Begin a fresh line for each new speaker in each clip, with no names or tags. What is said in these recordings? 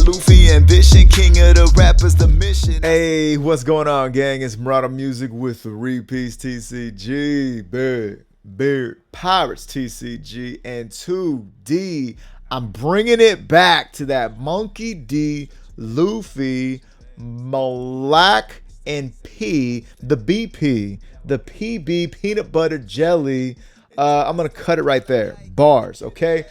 got Luffy ambition, king of the rappers, the mission.
Hey, what's going on, gang? It's Murata Music with 3-piece TCG, Bear Pirates TCG, and 2D. I'm bringing it back to that Monkey D, Luffy, Malak, and P, the BP, the PB peanut butter jelly. I'm gonna cut it right there. Bars, okay?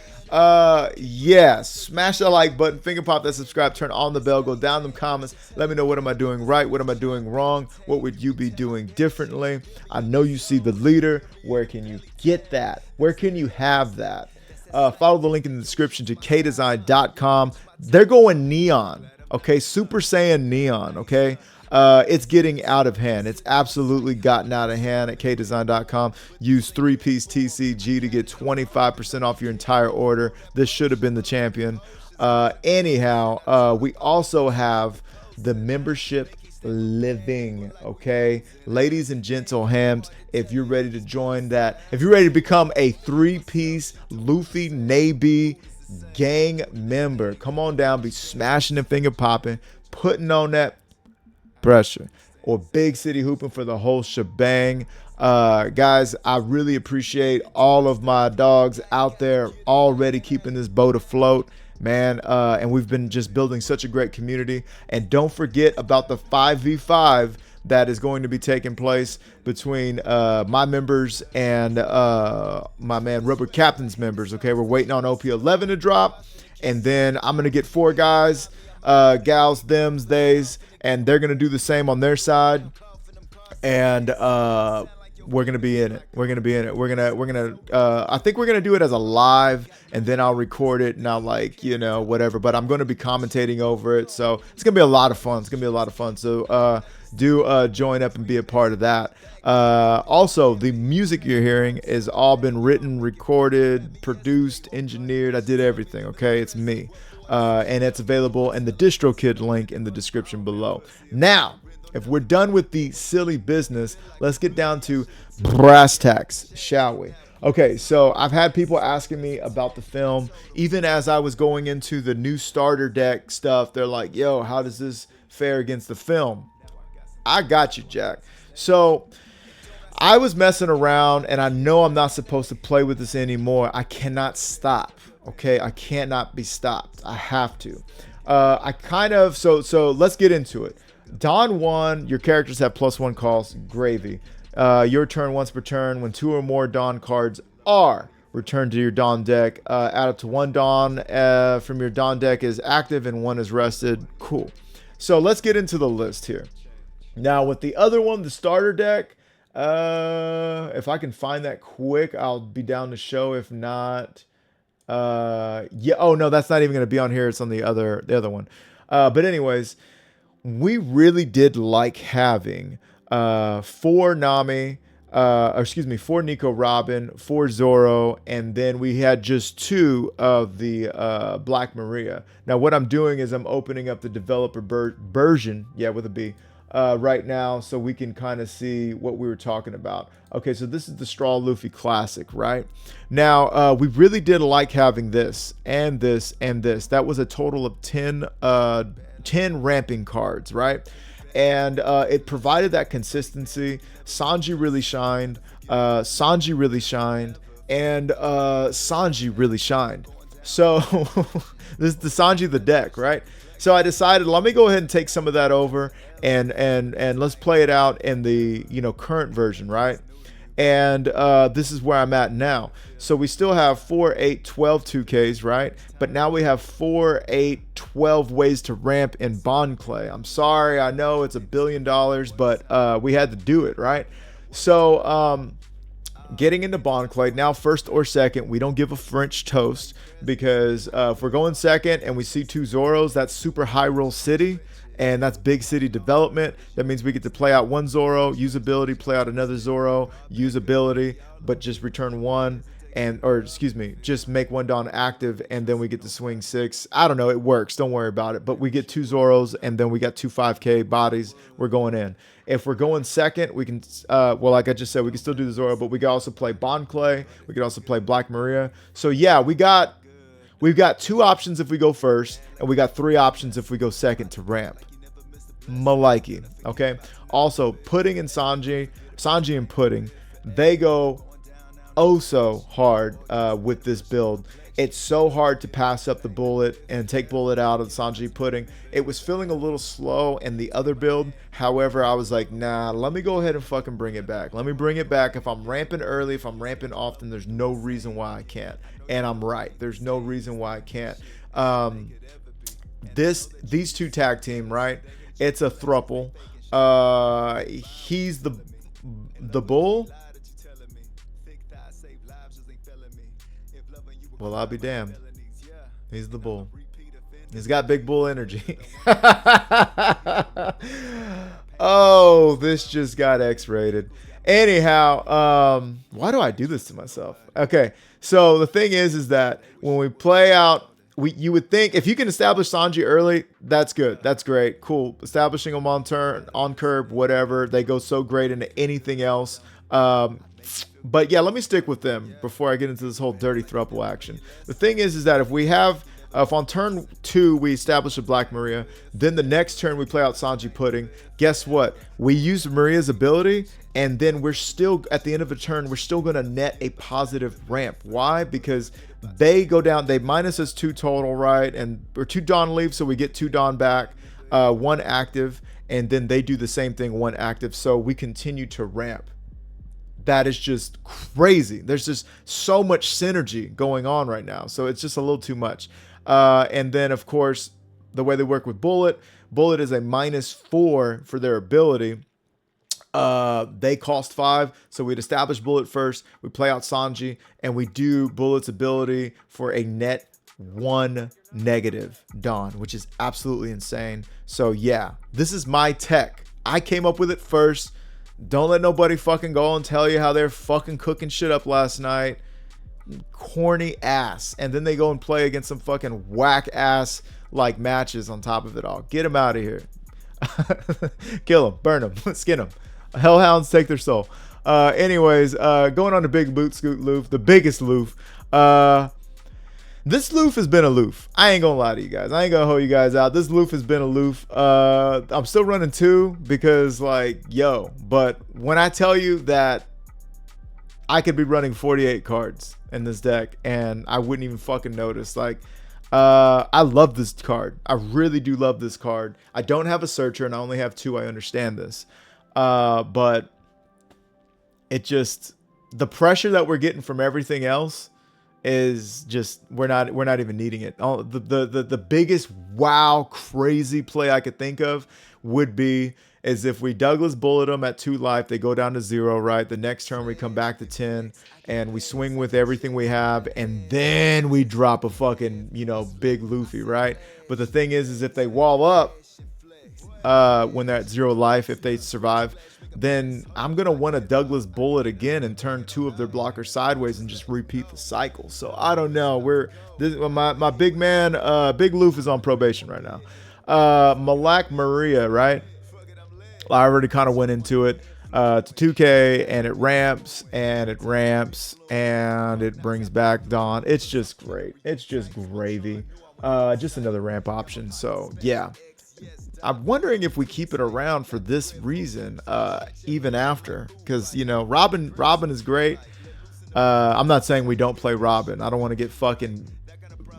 Yeah, smash that like button, finger pop that subscribe, turn on the bell, go down in the comments. Let me know, what am I doing right? What am I doing wrong? What would you be doing differently? I know you see the leader. Where can you get that? Where can you have that? Follow the link in the description to kdesign.com. They're going neon, okay? Super Saiyan neon, okay? It's getting out of hand. It's absolutely gotten out of hand at kdesign.com. Use 3-piece TCG to get 25% off your entire order. This should have been the champion. Anyhow, we also have the membership living, okay? Ladies and gentle hams, if you're ready to join that, if you're ready to become a 3-piece Luffy Navy gang member, come on down, be smashing and finger popping, putting on that pressure, or big city hooping for the whole shebang. Guys, I really appreciate all of my dogs out there already keeping this boat afloat, man. And we've been just building such a great community. And don't forget about the 5v5 that is going to be taking place between my members and my man Rubber Captain's members. Okay, we're waiting on OP11 to drop, and then I'm gonna get 4 guys, gals, thems, theys, and they're gonna do the same on their side, and we're gonna be in it. We're gonna I think we're gonna do it as a live, and then I'll record it and I'll, like, you know, whatever, but I'm gonna be commentating over it, so it's gonna be a lot of fun. So do join up and be a part of that. Also, the music you're hearing is all been written, recorded, produced, engineered. I did everything, okay? It's me. And it's available in the DistroKid link in the description below. Now, if we're done with the silly business, let's get down to brass tacks, shall we? Okay, so I've had people asking me about the film. Even as I was going into the new starter deck stuff, they're like, yo, how does this fare against the film? I got you, Jack. So I was messing around, and I know I'm not supposed to play with this anymore. I cannot stop. Okay, I cannot be stopped. I have to. So let's get into it. Dawn 1, your characters have +1 calls. Gravy. Your turn once per turn. When 2 or more Dawn cards are returned to your Dawn deck, add up to 1 Dawn from your Dawn deck is active and 1 is rested. Cool. So let's get into the list here. Now with the other one, the starter deck, if I can find that quick, I'll be down to show. If not, yeah, oh no, that's not even going to be on here. It's on the other one. But anyways, we really did like having 4 Nami, 4 Nico Robin, 4 Zoro, and then we had just 2 of the Black Maria. Now what I'm doing is I'm opening up the developer version, yeah, with a B, right now, so we can kind of see what we were talking about. Okay, so this is the Straw Luffy Classic, right? Now, we really did like having this and this and this. That was a total of 10 ramping cards, right? And it provided that consistency. Sanji really shined. Sanji really shined. And Sanji really shined. So this is the Sanji the deck, right? So I decided, let me go ahead and take some of that over and let's play it out in the, you know, current version, right? And this is where I'm at now. So we still have 4, 8, 12 2Ks, right? But now we have 4, 8, 12 ways to ramp in Bond Clay. I'm sorry, I know it's $1 billion, but we had to do it, right? So getting into Bond Clay, now first or second, we don't give a French toast, because if we're going second and we see 2 Zoros, that's super high roll city, and that's big city development. That means we get to play out 1 Zoro, use ability, play out another Zoro, use ability, but just return 1, just make 1 Dawn active, and then we get to swing 6. I don't know, it works, don't worry about it, but we get 2 Zoros, and then we got 2 5K bodies. We're going in. If we're going second, we can, well, like I just said, we can still do the Zoro, but we can also play Bond Clay. We could also play Black Maria. So yeah, we got We've got 2 options if we go first, and we got 3 options if we go second to ramp. Maliki, okay? Also, Pudding and Sanji and Pudding, they go oh so hard with this build. It's so hard to pass up the bullet and take bullet out of Sanji Pudding. It was feeling a little slow in the other build. However, I was like, nah, let me go ahead and fucking bring it back. Let me bring it back. If I'm ramping early, if I'm ramping often, there's no reason why I can't. And I'm right. There's no reason why I can't. These 2 tag team, right? It's a thruple. He's the bull. Well, I'll be damned. He's the bull. He's got big bull energy. Oh, this just got X-rated. Anyhow, why do I do this to myself? Okay, so the thing is that when we play out, you would think if you can establish Sanji early, that's good. That's great. Cool. Establishing them on turn, on curb, whatever. They go so great into anything else. But yeah, let me stick with them before I get into this whole dirty thruple action. The thing is that if on turn 2 we establish a Black Maria, then the next turn we play out Sanji Pudding, guess what? We use Maria's ability, and then we're still, at the end of a turn, we're still going to net a positive ramp. Why? Because they go down, they minus us 2 total, right? Or 2 Dawn leave, so we get 2 Dawn back, 1 active, and then they do the same thing, 1 active, so we continue to ramp. That is just crazy. There's just so much synergy going on right now. So it's just a little too much. And then, of course, the way they work with Bullet is a -4 for their ability. They cost 5. So we'd establish Bullet first. We play out Sanji, and we do Bullet's ability for a net 1 negative Dawn, which is absolutely insane. So yeah, this is my tech. I came up with it first. Don't let nobody fucking go and tell you how they're fucking cooking shit up last night. Corny ass. And then they go and play against some fucking whack ass like matches on top of it all. Get them out of here. Kill them, burn them, skin them. Hellhounds take their soul. Anyways, going on to Big Boot Scoot Loof, the biggest Loof. This Loof has been a Loof. I ain't gonna lie to you guys. I ain't gonna hold you guys out. This Loof has been a Loof. I'm still running 2 because, like, yo. But when I tell you that I could be running 48 cards in this deck and I wouldn't even fucking notice. Like, I love this card. I really do love this card. I don't have a searcher and I only have 2. I understand this. But it just, the pressure that we're getting from everything else is just, we're not even needing it. The biggest wow crazy play I could think of would be is if we Douglas bullet them at 2 life, they go down to 0, right? The next turn we come back to 10 and we swing with everything we have, and then we drop a fucking, big Luffy, right? But the thing is if they wall up when they're at 0 life, if they survive, then I'm going to want a Douglas bullet again and turn 2 of their blockers sideways and just repeat the cycle. So I don't know. My big man, Big Loof is on probation right now. Malak Maria, right? I already kind of went into it. To 2K, and it ramps, and it ramps, and it brings back Dawn. It's just great. It's just gravy. Just another ramp option. So yeah. I'm wondering if we keep it around for this reason, even after, because Robin is great. I'm not saying we don't play Robin. I don't want to get fucking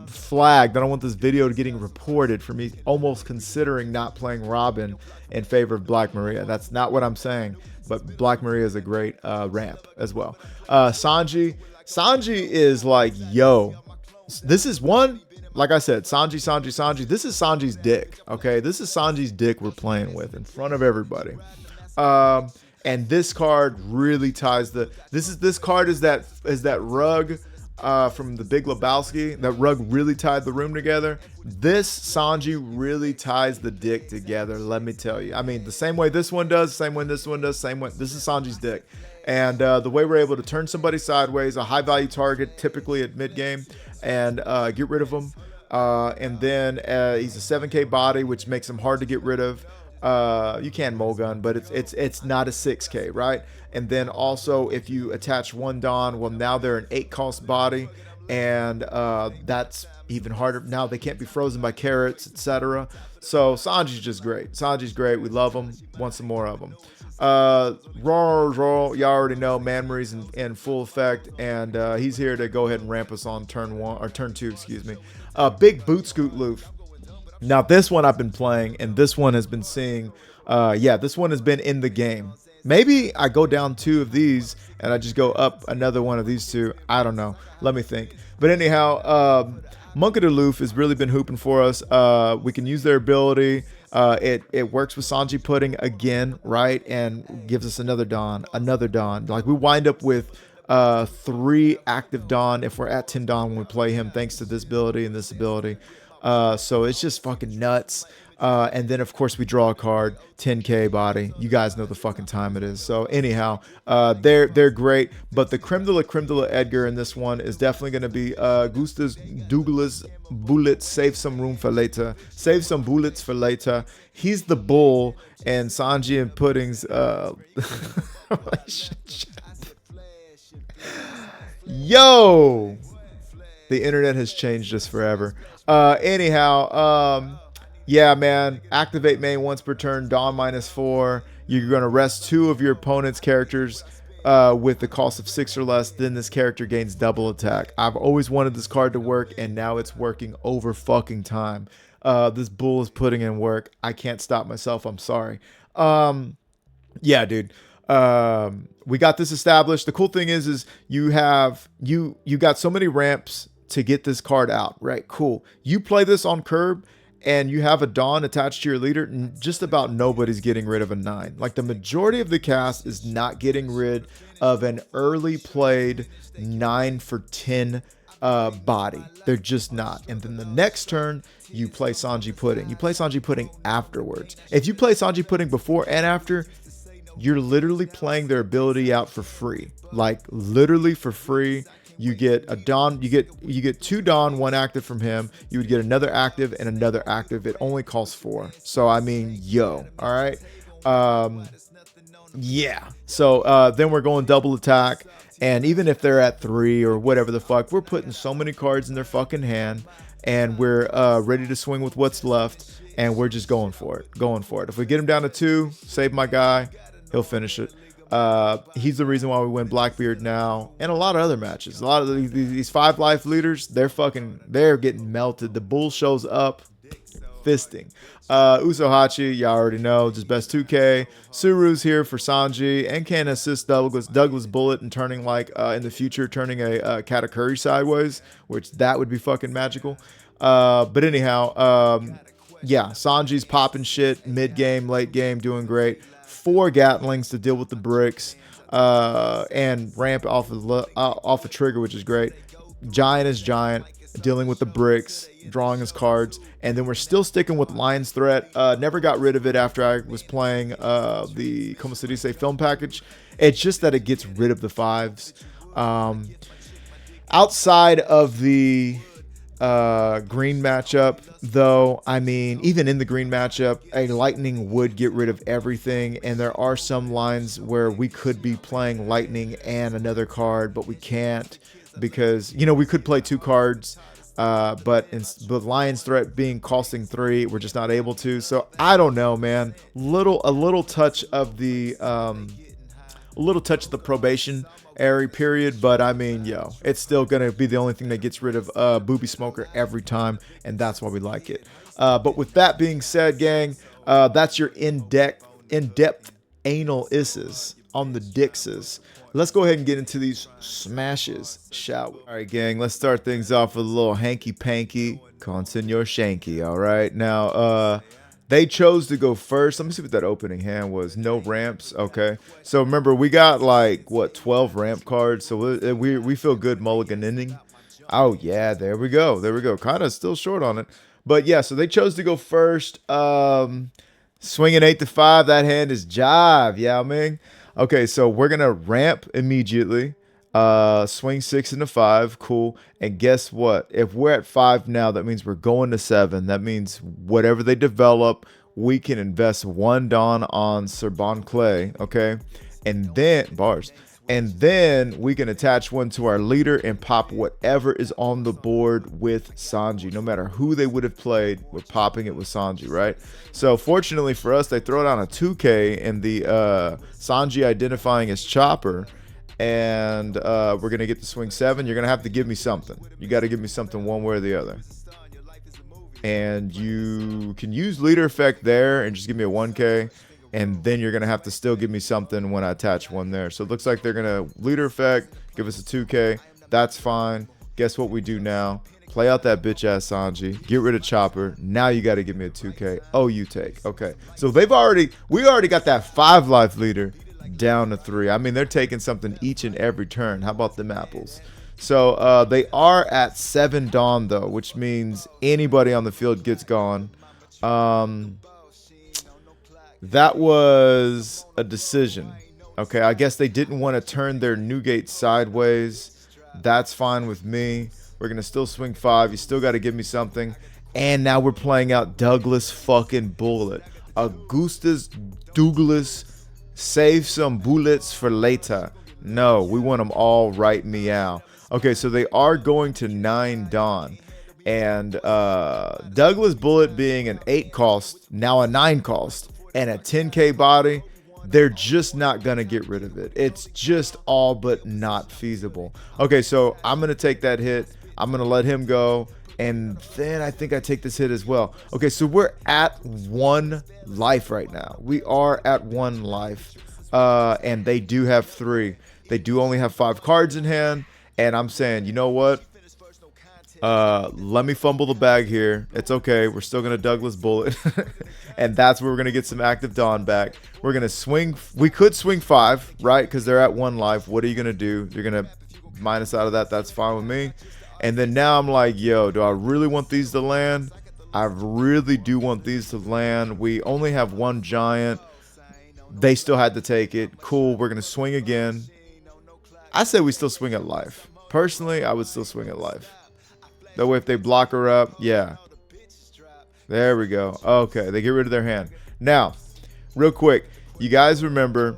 flagged. I don't want this video getting reported for me almost considering not playing Robin in favor of Black Maria. That's not what I'm saying. But Black Maria is a great ramp as well. Sanji is like, yo, this is one. Like I said, Sanji. This is Sanji's dick, okay? This is Sanji's dick we're playing with in front of everybody. And this card really ties this card is that rug from the Big Lebowski. That rug really tied the room together. This Sanji really ties the dick together, let me tell you. I mean, the same way this one does, same way this one does, same way. This is Sanji's dick. And the way we're able to turn somebody sideways, a high value target, typically at mid game, and get rid of him. And then he's a 7K body, which makes him hard to get rid of. You can mulligan, but it's not a 6K, right? And then also if you attach 1 Dawn, well, now they're an 8 cost body, and that's even harder. Now they can't be frozen by carrots, etc. So Sanji's just great. Sanji's great. We love him. Want some more of him. Roar, y'all already know Manmary's in full effect, and he's here to go ahead and ramp us on turn 1 or turn 2, excuse me. Big boot scoot Luffy. Now this one I've been playing, and this one has been seeing. This one has been in the game. Maybe I go down 2 of these and I just go up another one of these 2. I don't know. Let me think. But anyhow, Monk of the Loof has really been hooping for us. We can use their ability. It works with Sanji Pudding again, right? And gives us another Dawn. Like we wind up with 3 active Dawn if we're at 10 Dawn when we play him, thanks to this ability and this ability. So it's just fucking nuts. And then of course we draw a card, 10k body. You guys know the fucking time it is. So anyhow, they're great. But the creme de la Edgar in this one is definitely going to be Gustas Douglas Bullets. Save some room for later. Save some bullets for later. He's the bull, and Sanji and Pudding's relationship. Yo, the internet has changed us forever. Yeah, man. Activate main once per turn. Dawn -4. You're going to rest 2 of your opponent's characters with the cost of 6 or less. Then this character gains double attack. I've always wanted this card to work, and now it's working over fucking time. This bull is putting in work. I can't stop myself. I'm sorry. Yeah, dude. We got this established. The cool thing is you got so many ramps to get this card out, right? Cool. You play this on curb, and you have a Dawn attached to your leader, and just about nobody's getting rid of a 9. Like the majority of the cast is not getting rid of an early played 9 for 10 body. They're just not. And then the next turn, you play Sanji Pudding. You play Sanji Pudding afterwards. If you play Sanji Pudding before and after, you're literally playing their ability out for free. Like literally for free. You get a Dawn, you get 2 Dawn, 1 active from him. You would get another active and another active. It only costs 4. So I mean, yo, all right. Yeah. So then we're going double attack, and even if they're at 3 or whatever the fuck, we're putting so many cards in their fucking hand, and we're ready to swing with what's left, and we're just going for it. If we get him down to 2, save my guy, he'll finish it. He's the reason why we win Blackbeard now, and a lot of other matches. A lot of these 5 life leaders, they're getting melted. The bull shows up, fisting. Usohachi, y'all already know, just best 2k. Suru's here for Sanji and can assist Douglas Bullet in turning, like in the future, turning a Katakuri sideways, which that would be fucking magical. But anyhow, yeah, Sanji's popping shit mid game, late game, doing great. 4 Gatlings to deal with the bricks, and ramp off a trigger, which is great. Giant is giant, dealing with the bricks, drawing his cards, and then we're still sticking with Lion's Threat. Never got rid of it after I was playing the Como se dice film package. It's just that it gets rid of the 5s. Outside of the green matchup, though, I mean, even in the green matchup, a lightning would get rid of everything, and there are some lines where we could be playing lightning and another card, but we can't, because, you know, we could play 2 cards, but Lion's Threat being costing 3, we're just not able to. So I don't know, man. A little touch of the probation airy period, but I mean, yo, it's still gonna be the only thing that gets rid of Boobie Smoker every time, and that's why we like it. But with that being said, gang, that's your in-depth anal isses on the dixes. Let's go ahead and get into these smashes, shall we? All right, gang, let's start things off with a little hanky-panky con Senor Shanky. All right, now they chose to go first. Let me see what that opening hand was. No ramps. Okay. So remember, we got like, what, 12 ramp cards. So we feel good mulliganing. Oh, yeah. There we go. Kind of still short on it. But yeah, so they chose to go first. Swinging 8 to 5. That hand is jive. Yeah, I mean. Okay, so we're going to ramp immediately. Swing 6 into 5. Cool. And guess what? If we're at 5 now, that means we're going to 7. That means whatever they develop, we can invest 1 Dawn on Sir Bon Clay. Okay. And then bars. And then we can attach one to our leader and pop whatever is on the board with Sanji. No matter who they would have played, we're popping it with Sanji, right? So fortunately for us, they throw down a 2K and the Sanji identifying as Chopper. And we're going to get the swing 7. You're going to have to give me something. You got to give me something one way or the other. And you can use leader effect there and just give me a 1K. And then you're going to have to still give me something when I attach one there. So it looks like they're going to leader effect, give us a 2K. That's fine. Guess what we do now? Play out that bitch ass Sanji. Get rid of Chopper. Now you got to give me a 2K. Oh, you take. Okay. So we already got that 5 life leader down to 3. I mean, they're taking something each and every turn. How about them apples? So they are at 7 Dawn, though, which means anybody on the field gets gone. That was a decision. Okay, I guess they didn't want to turn their Newgate sideways. That's fine with me. We're going to still swing 5. You still got to give me something. And now we're playing out Douglas fucking Bullet. Augustus Douglas, save some bullets for later. No, we want them all right meow. Okay, so they are going to 9 Dawn. And Douglas Bullet being an 8 cost, now a 9 cost. And a 10K body, they're just not going to get rid of it. It's just all but not feasible. Okay, so I'm going to take that hit. I'm going to let him go. And then I think I take this hit as well. Okay, so we're at 1 life right now. We are at 1 life. And they do have 3. They do only have 5 cards in hand. And I'm saying, you know what? Let me fumble the bag here. It's okay. We're still going to Douglas Bullet. And that's where we're going to get some active Dawn back. We're going to swing. We could swing 5, right? Because they're at 1 life. What are you going to do? You're going to minus out of that. That's fine with me. And then now I'm like, yo, do I really want these to land? I really do want these to land. We only have 1 giant. They still had to take it. Cool. We're going to swing again. I say we still swing at life. Personally, I would still swing at life. That way if they block her up, yeah. There we go. Okay, they get rid of their hand. Now, real quick, you guys remember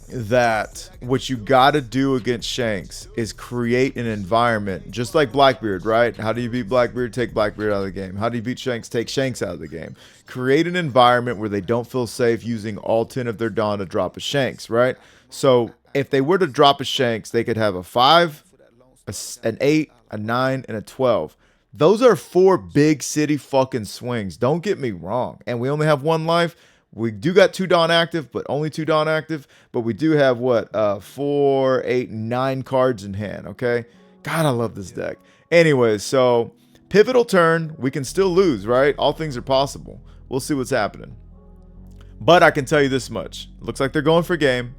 that what you got to do against Shanks is create an environment, just like Blackbeard, right? How do you beat Blackbeard? Take Blackbeard out of the game. How do you beat Shanks? Take Shanks out of the game. Create an environment where they don't feel safe using all 10 of their Dawn to drop a Shanks, right? So if they were to drop a Shanks, they could have a 5, an 8, a 9, and a 12. Those are 4 big city fucking swings. Don't get me wrong. And we only have 1 life. We do got 2 Dawn active, but only 2 Dawn active. But we do have, 4, 8, 9 cards in hand, okay? God, I love this deck. Anyways, so pivotal turn. We can still lose, right? All things are possible. We'll see what's happening. But I can tell you this much. Looks like they're going for game.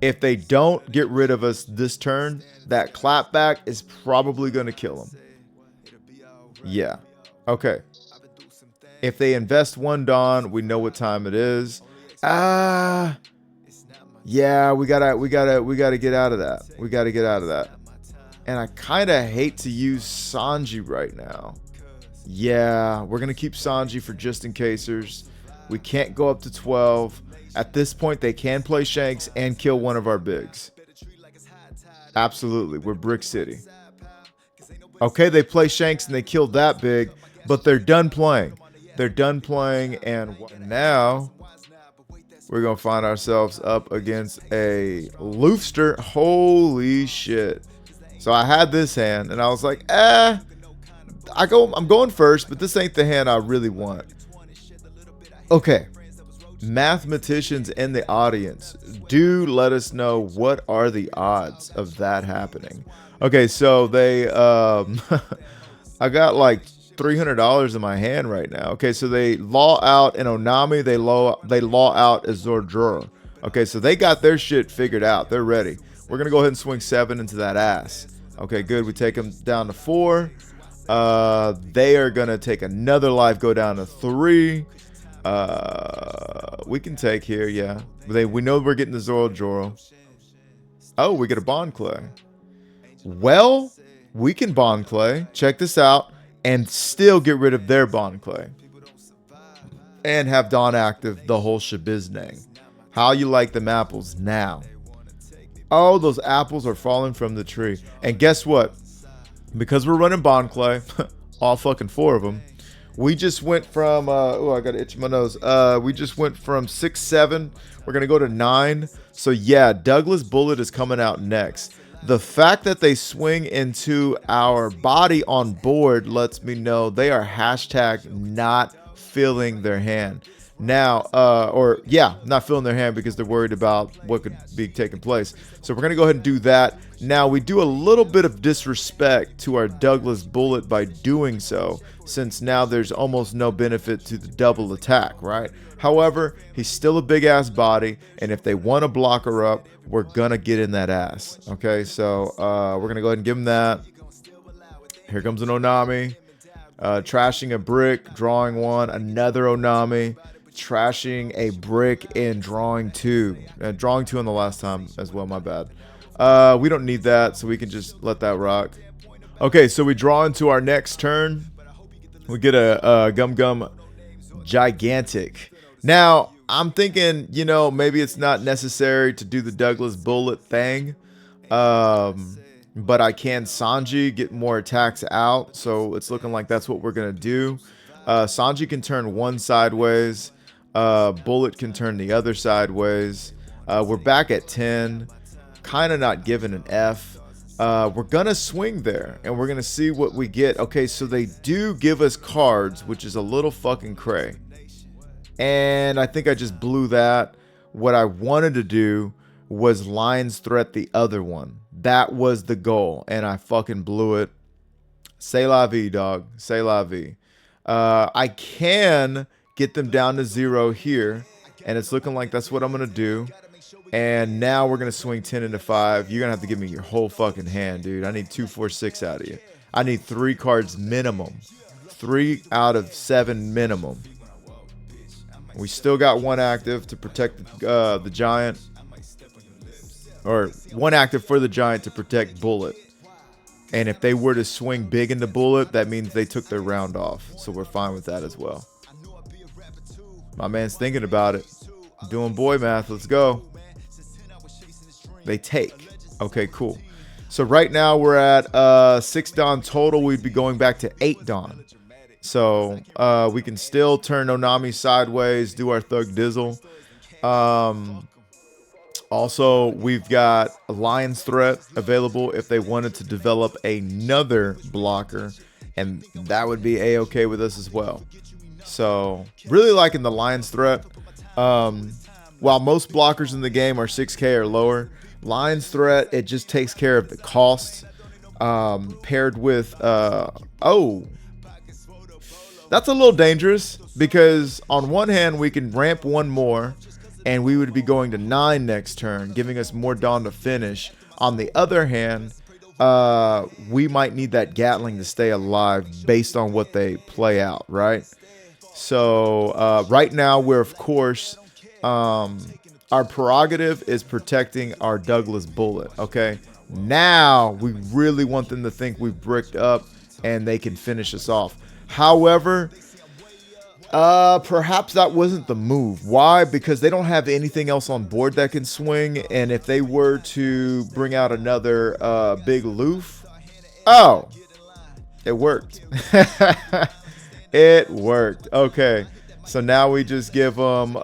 If they don't get rid of us this turn, that clapback is probably going to kill them. Yeah. Okay. If they invest 1 Dawn, we know what time it is. Yeah, we gotta get out of that. We gotta get out of that. And I kind of hate to use Sanji right now. Yeah, we're gonna keep Sanji for just in casers. We can't go up to 12. At this point, they can play Shanks and kill one of our bigs. Absolutely, we're Brick City. Okay, they play Shanks and they killed that big, but they're done playing. They're done playing, and now we're going to find ourselves up against a Loofster. Holy shit. So I had this hand, and I was like, I'm going first, but this ain't the hand I really want. Okay. Mathematicians in the audience, do let us know what are the odds of that happening. Okay, so they I got like $300 in my hand right now. Okay, so they law out an Onami, they law out a Zordrur. Okay, so they got their shit figured out. They're ready. We're gonna go ahead and swing 7 into that ass. Okay, good. We take them down to 4. They are gonna take another life, go down to 3. We can take here, yeah. We know we're getting the Zoro. Oh, we get a Bond Clay. Well, we can Bond Clay. Check this out. And still get rid of their Bond Clay. And have Dawn active the whole shabiznang. How you like them apples now? Oh, those apples are falling from the tree. And guess what? Because we're running Bond Clay, all fucking 4 of them, we just went from, oh, I got to itch my nose. We just went from 6, 7. We're going to go to 9. So, yeah, Douglas Bullet is coming out next. The fact that they swing into our body on board lets me know they are hashtag not filling their hand. Now, not filling their hand because they're worried about what could be taking place. So we're going to go ahead and do that. Now, we do a little bit of disrespect to our Douglas Bullet by doing so, since now there's almost no benefit to the double attack, right? However, he's still a big-ass body, and if they want to block her up, we're going to get in that ass, okay? So we're going to go ahead and give him that. Here comes an Onami. Trashing a brick, drawing 1, another Onami. Trashing a brick and drawing 2. Drawing 2 on the last time as well, my bad. We don't need that, so we can just let that rock. Okay, so we draw into our next turn. We get a Gum Gum Gigantic. Now, I'm thinking, you know, maybe it's not necessary to do the Douglas Bullet thing. But I can Sanji, get more attacks out. So it's looking like that's what we're going to do. Sanji can turn 1 sideways. Bullet can turn the other sideways. We're back at 10. Kind of not given an F. We're going to swing there, and we're going to see what we get. Okay, so they do give us cards, which is a little fucking cray. And I think I just blew that. What I wanted to do was Lion's Threat the other one. That was the goal, and I fucking blew it. C'est la vie, dog. C'est la vie. I can get them down to 0 here, and it's looking like that's what I'm going to do. And now we're going to swing 10 into 5. You're going to have to give me your whole fucking hand, dude. I need 2, 4, 6 out of you. I need 3 cards minimum. 3 out of 7 minimum. We still got 1 active to protect the giant. Or 1 active for the giant to protect Bullet. And if they were to swing big into Bullet, that means they took their round off. So we're fine with that as well. My man's thinking about it. Doing boy math. Let's go. They take. Okay, cool. So right now we're at 6 Dawn total. We'd be going back to 8 Dawn. So we can still turn Onami sideways, do our Thug Dizzle. Also, we've got a Lion's Threat available if they wanted to develop another blocker. And that would be A-okay with us as well. So, really liking the Lion's Threat. While most blockers in the game are 6k or lower, Lion's Threat, it just takes care of the cost. Paired with, that's a little dangerous. Because on one hand, we can ramp 1 more. And we would be going to 9 next turn, giving us more Dawn to finish. On the other hand, we might need that Gatling to stay alive based on what they play out, right? So right now, we're, of course, our prerogative is protecting our Douglas Bullet, okay? Now, we really want them to think we've bricked up and they can finish us off. However, perhaps that wasn't the move. Why? Because they don't have anything else on board that can swing. And if they were to bring out another big Luffy, oh, it worked. It worked. Okay, so now we just give them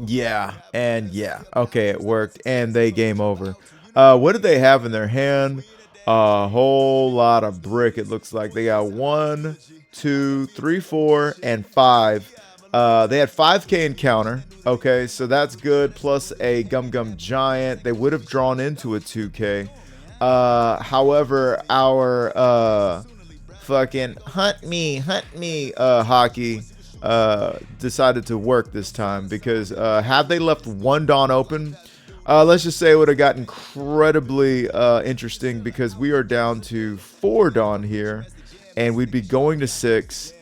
yeah, and yeah. Okay, it worked, and they game over. What did they have in their hand? A whole lot of brick. It looks like they got 1, 2, 3, 4, and 5. They had 5k encounter. Okay, so that's good. Plus a Gum Gum Giant. They would have drawn into a 2k. However, our fucking hunt me hockey decided to work this time because had they left 1 Dawn open, let's just say it would have got incredibly interesting because we are down to 4 Dawn here. And we'd be going to 6.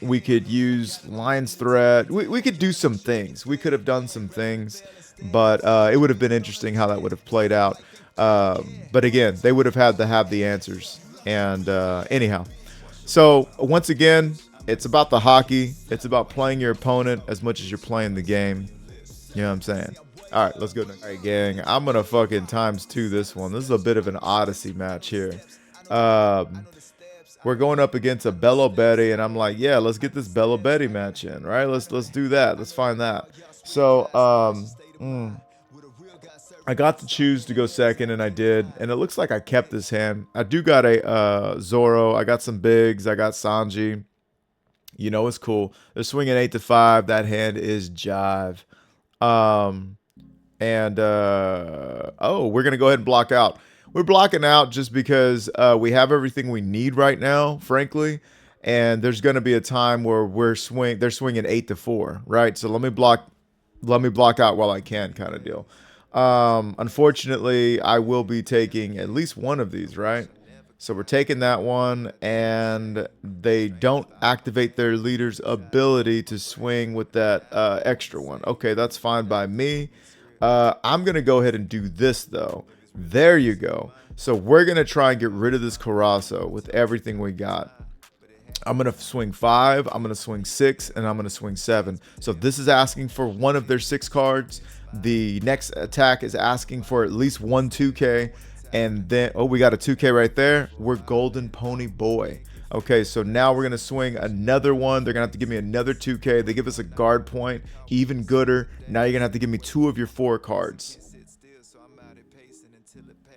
We could use Lion's Threat. We could do some things. We could have done some things. But it would have been interesting how that would have played out. But again, they would have had to have the answers. And anyhow. So once again, it's about the hockey. It's about playing your opponent as much as you're playing the game. You know what I'm saying? All right, let's go next. All right, gang. I'm gonna fucking ×2 this one. This is a bit of an odyssey match here. Um, we're going up against a Belo Betty, and I'm like, yeah, let's get this Belo Betty match in, right? Let's do that. Let's find that. So, I got to choose to go second, and I did. And it looks like I kept this hand. I do got a Zoro. I got some bigs. I got Sanji. You know, it's cool. They're swinging 8 to 5. That hand is jive. And oh, we're gonna go ahead and block out. We're blocking out just because we have everything we need right now, frankly. And there's gonna be a time where they're swinging 8 to 4, right? So let me block out while I can, kind of deal. Unfortunately, I will be taking at least one of these, right? So we're taking that one, and they don't activate their leader's ability to swing with that extra one. Okay, that's fine by me. I'm going to go ahead and do this, though. There you go. So we're going to try and get rid of this Carasso with everything we got. I'm going to swing 5, I'm going to swing 6, and I'm going to swing 7. So this is asking for one of their 6 cards. The next attack is asking for at least one 2K. And then, oh, we got a 2K right there. We're Golden Pony Boy. Okay, so now we're going to swing another one. They're going to have to give me another 2K. They give us a guard point. Even gooder. Now you're going to have to give me 2 of your 4 cards.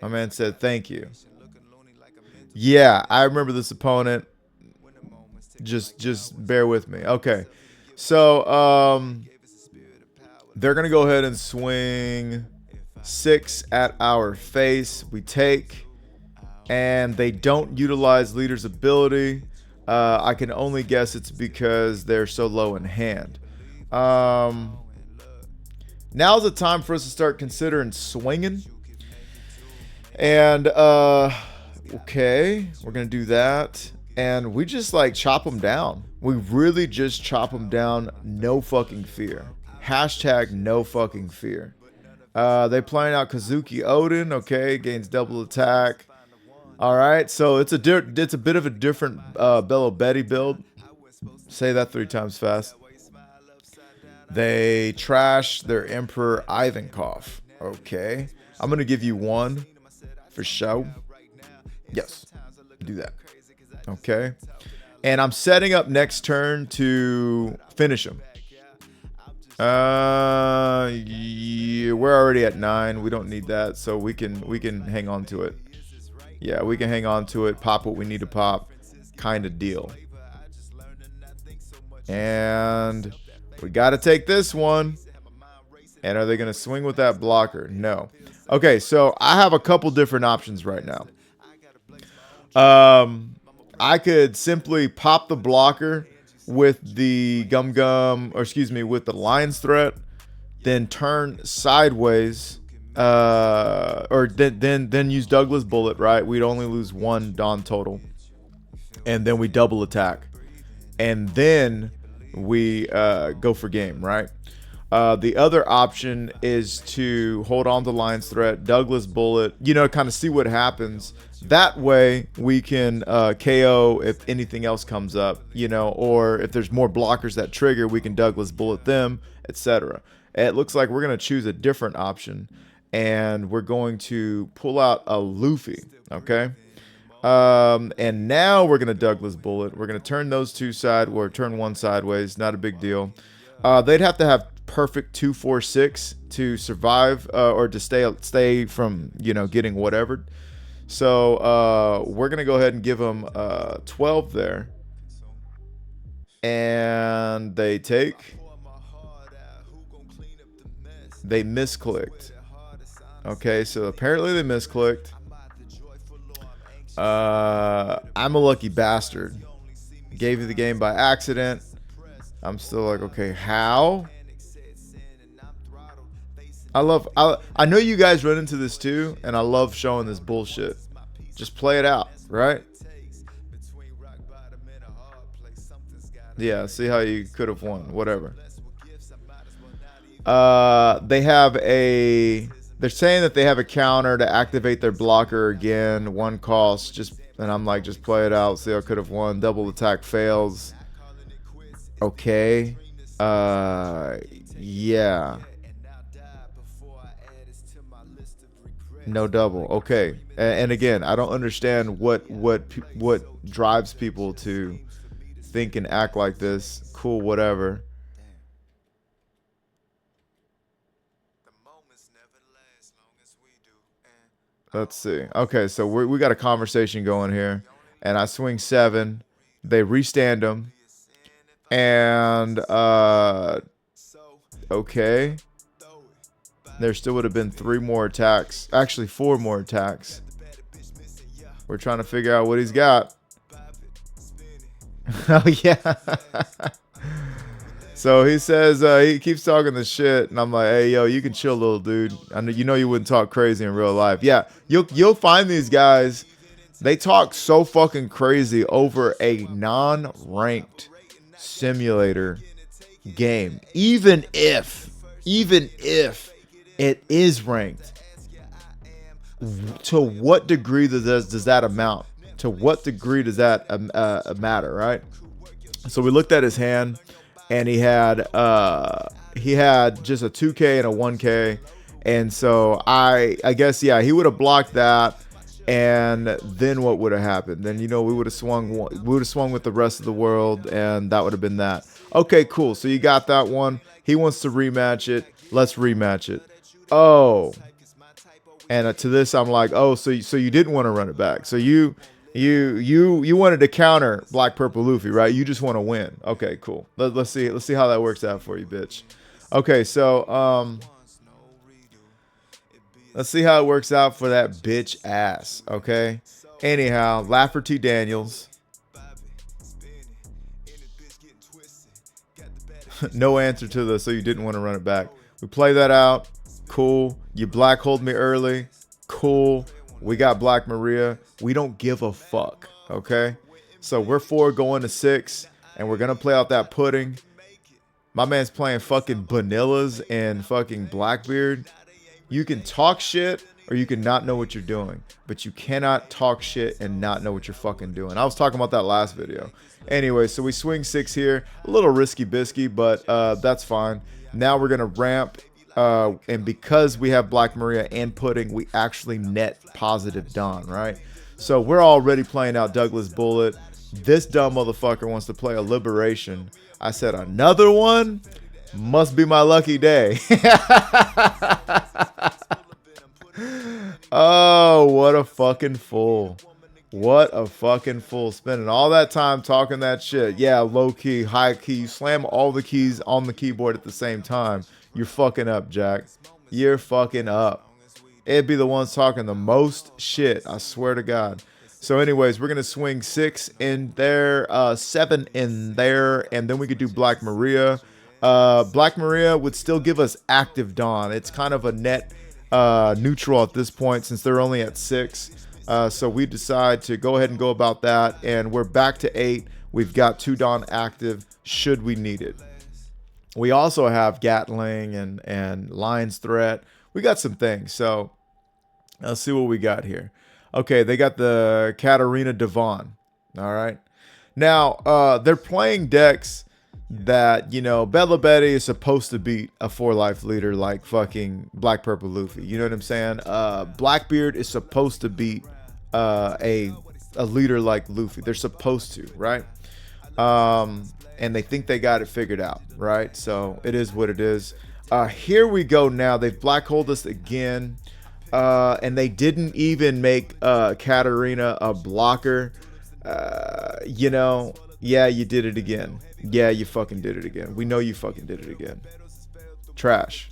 My man said, thank you. Yeah, I remember this opponent. Just bear with me. Okay, so they're going to go ahead and swing 6 at our face. We take, and they don't utilize leader's ability. I can only guess it's because they're so low in hand. Now's the time for us to start considering swinging. And okay, we're gonna do that, and we just like chop them down. We really just chop them down. No fucking fear. Hashtag no fucking fear. They playing out Kazuki Odin. Okay, gains double attack. All right, so it's a bit of a different Belo Betty build. Say that 3 times fast. They trash their Emperor Ivankov. Okay, I'm gonna give you 1 for show. Yes, do that. Okay, and I'm setting up next turn to finish him. Yeah, we're already at 9. We don't need that, so we can hang on to it. Yeah, we can hang on to it, pop what we need to pop, kind of deal. And we got to take this one. And are they going to swing with that blocker? No. Okay, so I have a couple different options right now. I could simply pop the blocker with the with the Lion's Threat, then turn sideways, or then use Douglas Bullet, right? We'd only lose 1 Dawn total, and then we double attack, and then we go for game, right? The other option is to hold on to Lion's Threat, Douglas Bullet, kind of see what happens. That way we can KO if anything else comes up, or if there's more blockers that trigger, we can Douglas Bullet them, etc. It looks like we're going to choose a different option, and we're going to pull out a Luffy, okay? And now we're going to Douglas Bullet. We're going to turn those 2 turn 1 sideways, not a big deal. They'd have to have perfect 2-4-6 to survive, or to stay from getting whatever. So we're gonna go ahead and give them 12 there, and they take. They misclicked. Okay, so apparently they misclicked. I'm a lucky bastard. Gave you the game by accident. I'm still like, okay, how? I know you guys run into this too, and I love showing this bullshit. Just play it out, right? Yeah, see how you could have won, whatever. They're saying that they have a counter to activate their blocker again, 1 cost, and I'm like, just play it out, see how I could have won. Double attack fails. Okay. Yeah. No double. Okay. And again, I don't understand what drives people to think and act like this. Cool, whatever. Let's see. Okay, so we got a conversation going here, and I swing 7. They restand them, and okay. There still would have been 3 more attacks. Actually, 4 more attacks. We're trying to figure out what he's got. Oh, yeah. So he says, he keeps talking the shit, and I'm like, hey, yo, you can chill, little dude. I know you wouldn't talk crazy in real life. Yeah, you'll find these guys, they talk so fucking crazy over a non-ranked simulator game. Even if it is ranked, to what degree does that amount? To what degree does that matter, right? So we looked at his hand, and he had just a 2K and a 1K, and so I guess, yeah, he would have blocked that, and then what would have happened? Then, we would have swung with the rest of the world, and that would have been that. Okay, cool. So you got that one. He wants to rematch it. Let's rematch it. Oh, and to this I'm like, oh, so you didn't want to run it back. So you wanted to counter Black Purple Luffy, right? You just want to win. Okay, cool. Let's see how that works out for you, bitch. Okay, so let's see how it works out for that bitch ass. Okay. Anyhow, Lafferty Daniels. No answer to the so you didn't want to run it back. We play that out. Cool. You black hold me early. Cool. We got Black Maria. We don't give a fuck. Okay. So we're 4 going to 6, and we're gonna play out that pudding. My man's playing fucking vanillas and fucking Blackbeard. You can talk shit or you can not know what you're doing, but you cannot talk shit and not know what you're fucking doing. I was talking about that last video. Anyway, so we swing 6 here. A little risky bisky, but that's fine. Now we're gonna ramp, and because we have Black Maria and pudding, we actually net positive Dawn, right? So we're already playing out Douglas Bullet. This dumb motherfucker wants to play a Liberation. I said, another one? Must be my lucky day. Oh, what a fucking fool. What a fucking fool. Spending all that time talking that shit. Yeah, low key, high key. You slam all the keys on the keyboard at the same time. You're fucking up, Jack. You're fucking up. It'd be the ones talking the most shit. I swear to God. So anyways, we're going to swing 6 in there, 7 in there, and then we could do Black Maria. Black Maria would still give us active Dawn. It's kind of a net neutral at this point since they're only at 6. So we decide to go ahead and go about that, and we're back to 8. We've got 2 Dawn active should we need it. We also have Gatling and Lion's Threat. We got some things, so let's see what we got here. Okay, they got the Katarina Devon. All right. Now, they're playing decks that, Belo Betty is supposed to beat a 4-life leader like fucking Black Purple Luffy. You know what I'm saying? Blackbeard is supposed to beat a leader like Luffy. They're supposed to, right? And they think they got it figured out, right? So it is what it is. Here we go now. They've black holed us again. And they didn't even make Katarina a blocker. Yeah, you did it again. Yeah, you fucking did it again. We know you fucking did it again. Trash.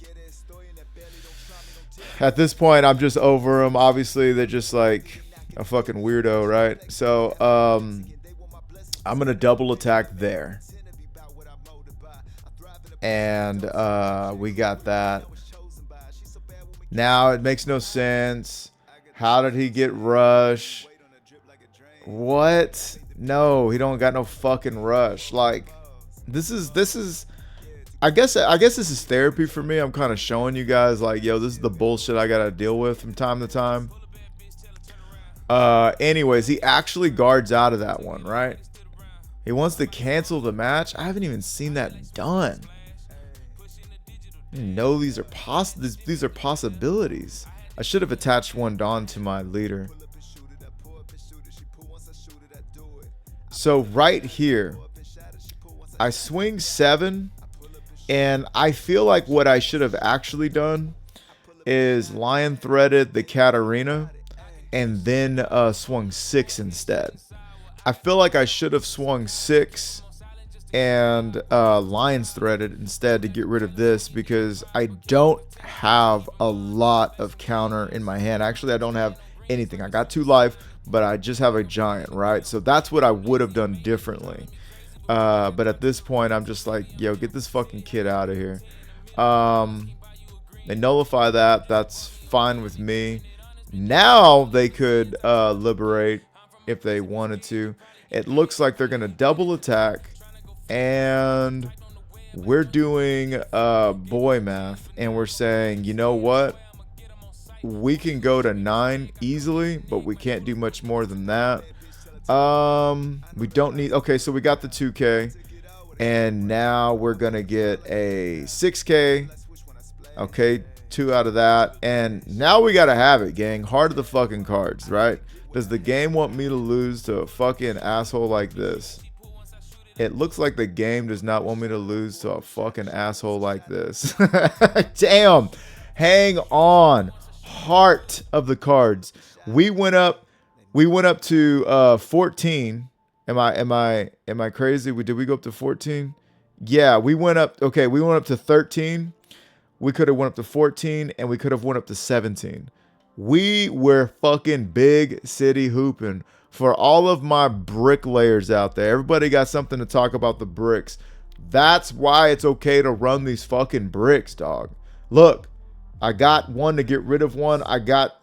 At this point, I'm just over them. Obviously, they're just like a fucking weirdo, right? So, I'm going to double attack there. And we got that. Now it makes no sense. How did he get rush? What? No, he don't got no fucking rush. Like, this is I guess this is therapy for me. I'm kind of showing you guys like, yo, this is the bullshit I gotta deal with from time to time. Anyways, he actually guards out of that one, right? He wants to cancel the match. I haven't even seen that done. I didn't know these are possibilities. I should have attached one Dawn to my leader. So right here, I swing 7, and I feel like what I should have actually done is lion threaded the Katarina and then swung 6 instead. I feel like I should have swung 6 and lions threaded instead to get rid of this, because I don't have a lot of counter in my hand. Actually, I don't have anything. I got 2 life, but I just have a giant, right? So that's what I would have done differently. But at this point, I'm just like, yo, get this fucking kid out of here. They nullify that. That's fine with me. Now they could liberate if they wanted to. It looks like they're going to double attack. And we're doing boy math. And we're saying, you know what? We can go to 9 easily, but we can't do much more than that. We don't need... Okay, so we got the 2K. And now we're going to get a 6K. Okay, 2 out of that. And now we got to have it, gang. Heart of the fucking cards, right? Does the game want me to lose to a fucking asshole like this? It looks like the game does not want me to lose to a fucking asshole like this. Damn. Hang on. Heart of the cards. We went up to 14. Am I crazy? Did we go up to 14? Yeah, we went up. Okay, we went up to 13. We could have went up to 14, and we could have went up to 17. We were fucking big city hooping. For all of my bricklayers out there, everybody got something to talk about the bricks. That's why it's okay to run these fucking bricks, dog. Look, I got one to get rid of one.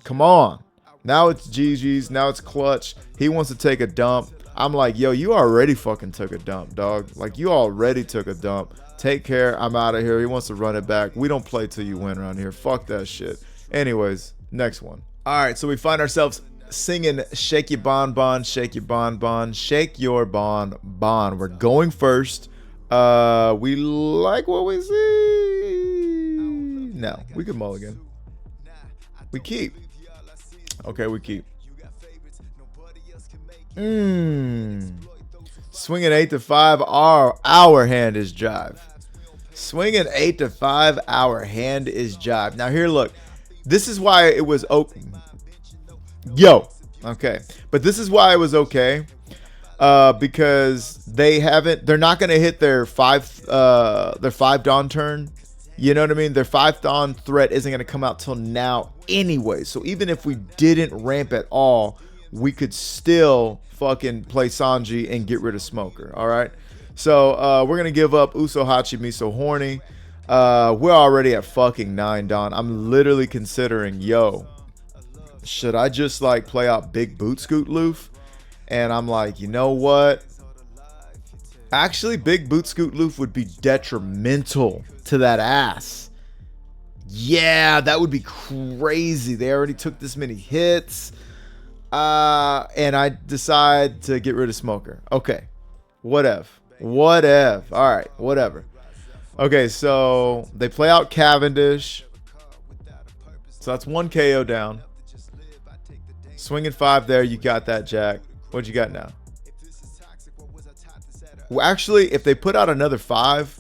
Come on. Now it's GG's. Now it's clutch. He wants to take a dump. I'm like, yo, you already fucking took a dump, dog. Like, you already took a dump. Take care. I'm out of here. He wants to run it back. We don't play till you win around here. Fuck that shit. Anyways, next one. All right, so we find ourselves singing Shake Your Bon Bon, Shake Your Bon Bon, Shake Your Bon Bon. We're going first. We like what we see. No, we could mulligan. We keep. Okay, we keep. Swinging 8 to 5. Our hand is jive. Swinging 8 to 5. Our hand is jive. Now here, look. This is why it was okay, but this is why it was okay, because they're not gonna hit their 5 dawn turn. You know what I mean? Their 5 dawn threat isn't gonna come out till now anyway. So even if we didn't ramp at all, we could still fucking play Sanji and get rid of Smoker. All right. So we're gonna give up Uso Hachi Miso Horny. We're already at fucking 9 dawn. I'm literally considering, yo, should I just like play out Big Boot Scoot Loof? And I'm like, you know what? Actually, Big Boot Scoot Loof would be detrimental to that ass. Yeah, that would be crazy. They already took this many hits. And I decide to get rid of Smoker. Okay. Whatever. All right. Whatever. Okay, so they play out Cavendish. So that's 1 KO down. Swinging 5 there. You got that, Jack. What you got now? Well, actually, if they put out another 5,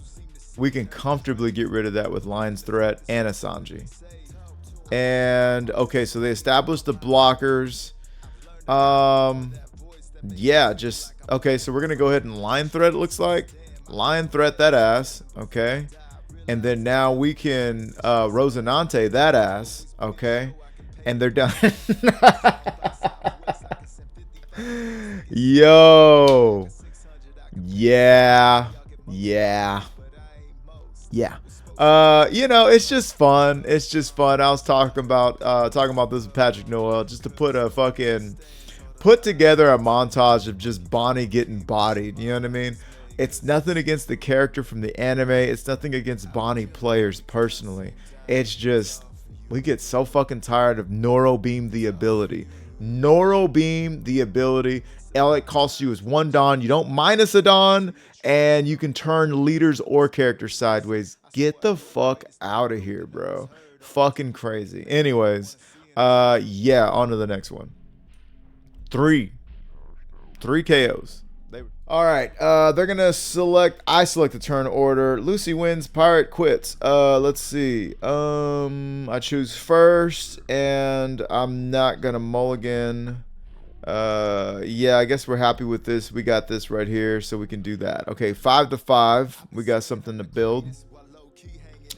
we can comfortably get rid of that with Lion's Threat and a Sanji. And, okay, so they established the blockers. Yeah, just... Okay, so we're going to go ahead and Lion Threat, it looks like. Lion Threat that ass, okay? And then now we can Rosinante that ass, okay? And they're done. Yo. Yeah. You know, it's just fun. I was talking about this with Patrick Noel, just to put together a montage of just Bonnie getting bodied. You know what I mean? It's nothing against the character from the anime. It's nothing against Bonnie players personally. It's just, we get so fucking tired of Noro Beam the ability. All it costs you is 1 Dawn. You don't minus a Dawn, and you can turn leaders or characters sideways. Get the fuck out of here, bro. Fucking crazy. Anyways, Yeah, on to the next one. Three KOs. All right, they're gonna select. I select the turn order. Lucy wins. Pirate quits. Let's see. I choose first, and I'm not gonna mulligan. Yeah, I guess we're happy with this. We got this right here, so we can do that. Okay, 5 to 5. We got something to build.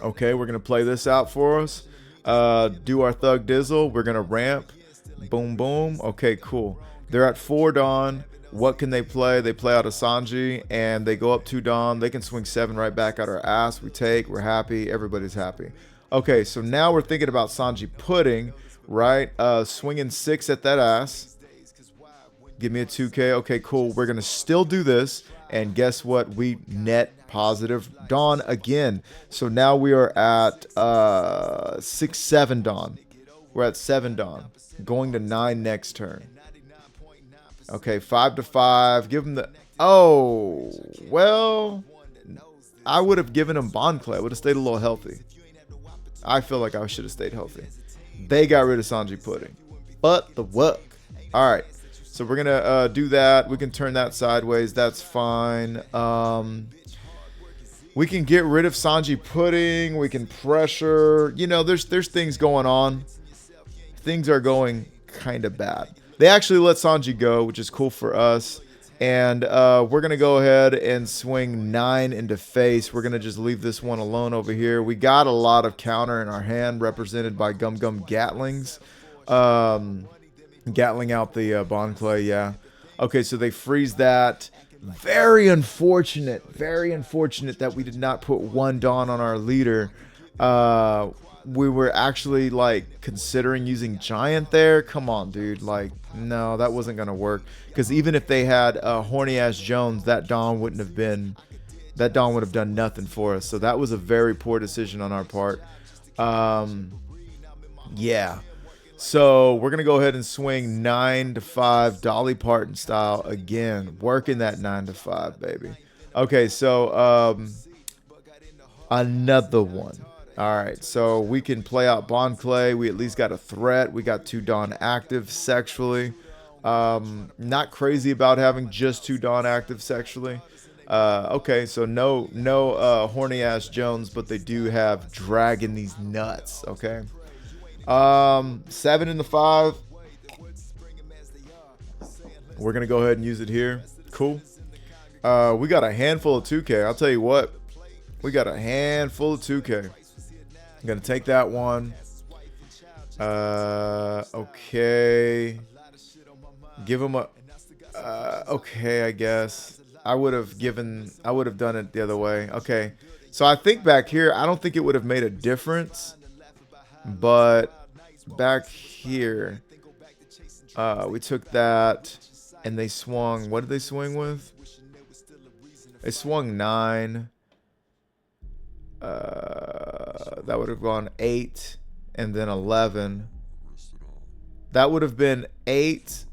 Okay, we're gonna play this out for us. Do our Thug Dizzle. We're gonna ramp. Boom, boom. Okay, cool. They're at 4 Dawn. What can they play? They play out of Sanji, and they go up 2 Dawn. They can swing 7 right back at our ass. We take. We're happy. Everybody's happy. Okay, so now we're thinking about Sanji pudding, right? Swinging 6 at that ass. Give me a 2K. Okay, cool. We're going to still do this. And guess what? We net positive Dawn again. So now we are at 6, 7 Dawn. We're at 7 Dawn. Going to 9 next turn. Okay, 5 to 5. Give him the... Oh, well, I would have given him Bond Clay. I would have stayed a little healthy. I feel like I should have stayed healthy. They got rid of Sanji Pudding. But the work. All right, so we're going to do that. We can turn that sideways. That's fine. We can get rid of Sanji Pudding. We can pressure. You know, there's things going on. Things are going kind of bad. They actually let Sanji go, which is cool for us. And we're going to go ahead and swing 9 into face. We're going to just leave this one alone over here. We got a lot of counter in our hand, represented by Gum Gum Gatlings. Gatling out the Bond Clay, yeah. Okay, so they freeze that. Very unfortunate that we did not put 1 Dawn on our leader. We were actually like considering using Giant there. Come on, dude. Like, no, that wasn't gonna work. Because even if they had horny ass Jones, that Dawn wouldn't have been. That Dawn would have done nothing for us. So that was a very poor decision on our part. Yeah. So we're gonna go ahead and swing 9 to 5 Dolly Parton style again, working that 9 to 5, baby. Okay, so another one. All right, so we can play out Bond Clay. We at least got a threat. We got 2 Dawn active sexually. Not crazy about having just 2 Dawn active sexually. Okay, so no horny ass Jones, but they do have dragging these nuts. Okay. 7 in the 5. We're gonna go ahead and use it here. Cool. We got a handful of 2K. I'll tell you what. We got a handful of 2K. I'm gonna take that one. Okay. Give him a. Okay, I guess I would have done it the other way. Okay, so I think back here, I don't think it would have made a difference, but back here, we took that and they swung. What did they swing with? They swung 9. That would have gone 8 and then 11. That would have been 8,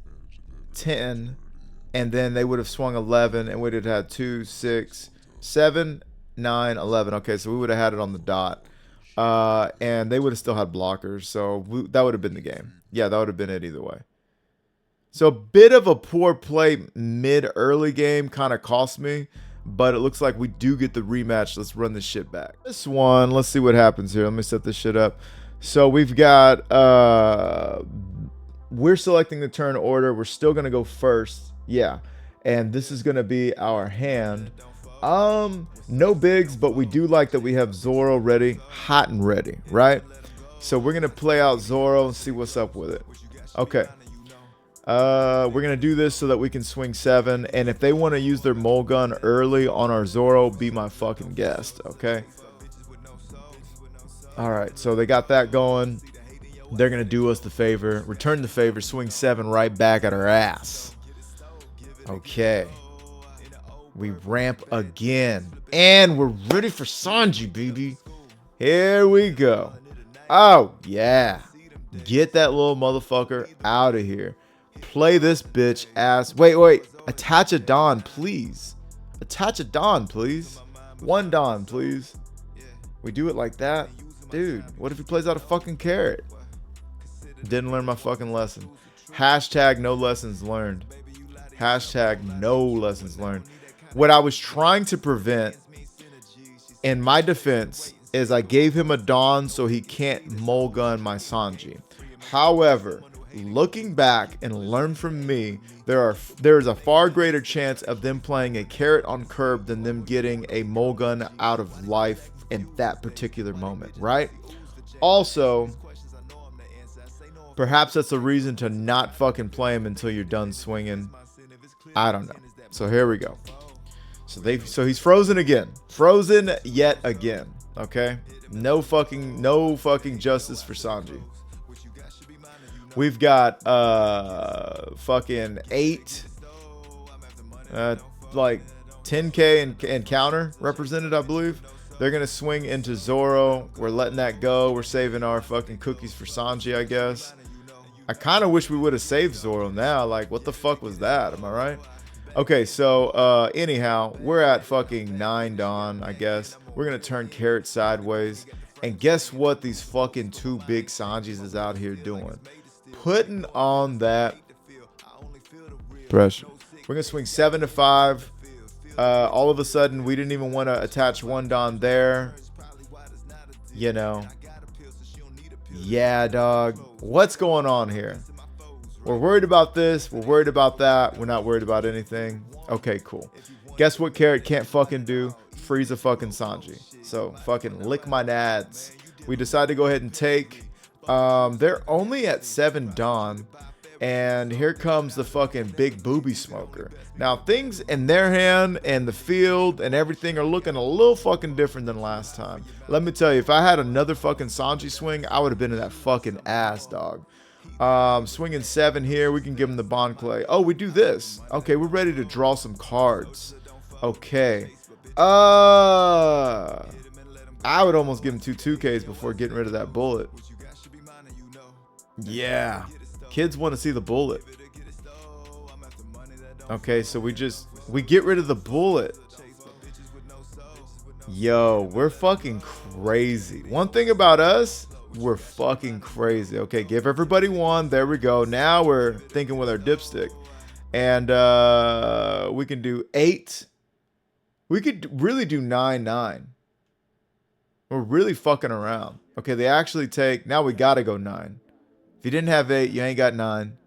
10, and then they would have swung 11, and we'd have had 2, 6, 7, 9, 11. Okay, so we would have had it on the dot. And they would have still had blockers, so that would have been the game. Yeah, that would have been it either way. So a bit of a poor play mid-early game kind of cost me. But it looks like we do get the rematch. Let's run this shit back. This one, let's see what happens here. Let me set this shit up. So we've got, we're selecting the turn order. We're still going to go first. Yeah. And this is going to be our hand. No bigs, but we do like that we have Zoro ready, hot and ready, right? So we're going to play out Zoro and see what's up with it. Okay. We're going to do this so that we can swing 7. And if they want to use their mole gun early on our Zoro, be my fucking guest, okay? All right, so they got that going. They're going to do us the favor. Return the favor, swing 7 right back at our ass. Okay. We ramp again. And we're ready for Sanji, baby. Here we go. Oh, yeah. Get that little motherfucker out of here. Play this bitch ass. Wait. Attach a Dawn, please. Attach a Dawn, please. 1 Dawn, please. We do it like that. Dude, what if he plays out a fucking carrot? Didn't learn my fucking lesson. Hashtag no lessons learned. Hashtag no lessons learned. What I was trying to prevent, in my defense, is I gave him a Dawn so he can't mulligan my Sanji. However, looking back and learn from me, there is a far greater chance of them playing a carrot on curb than them getting a mulligan out of life in that particular moment, right? Also, perhaps that's a reason to not fucking play him until you're done swinging. I don't know. So here we go. So he's frozen again. Frozen yet again. Okay? No fucking justice for Sanji. We've got fucking 8 like 10k and counter represented, I believe. They're gonna swing into Zoro. We're letting that go. We're saving our fucking cookies for Sanji, I guess. I kind of wish we would have saved Zoro now. Like, what the fuck was that? Am I right? Okay, so anyhow, we're at fucking 9 Dawn, I guess. We're gonna turn carrot sideways. And guess what these fucking 2 big Sanjis is out here doing? Putting on that pressure. We're gonna swing 7 to 5. All of a sudden, we didn't even want to attach 1 Dawn there. You know. Yeah, dog. What's going on here? We're worried about this. We're worried about that. We're not worried about anything. Okay, cool. Guess what Carrot can't fucking do? Freeze a fucking Sanji. So, fucking lick my nads. We decide to go ahead and take. They're only at 7 Dawn. And here comes the fucking big Boobie Smoker. Now, things in their hand and the field and everything are looking a little fucking different than last time. Let me tell you, if I had another fucking Sanji swing, I would have been in that fucking ass, dog. Swinging 7 here. We can give him the Bond Clay. Oh, we do this. Okay, we're ready to draw some cards. Okay. I would almost give him 2Ks before getting rid of that bullet. Yeah. Kids want to see the bullet. Okay, so we get rid of the bullet. Yo, we're fucking crazy. One thing about us, we're fucking crazy. Okay, give everybody 1. There we go. Now we're thinking with our dipstick. And we can do 8. We could really do 9-9. We're really fucking around. Okay, they actually take... Now we gotta go 9. If you didn't have 8, you ain't got 9.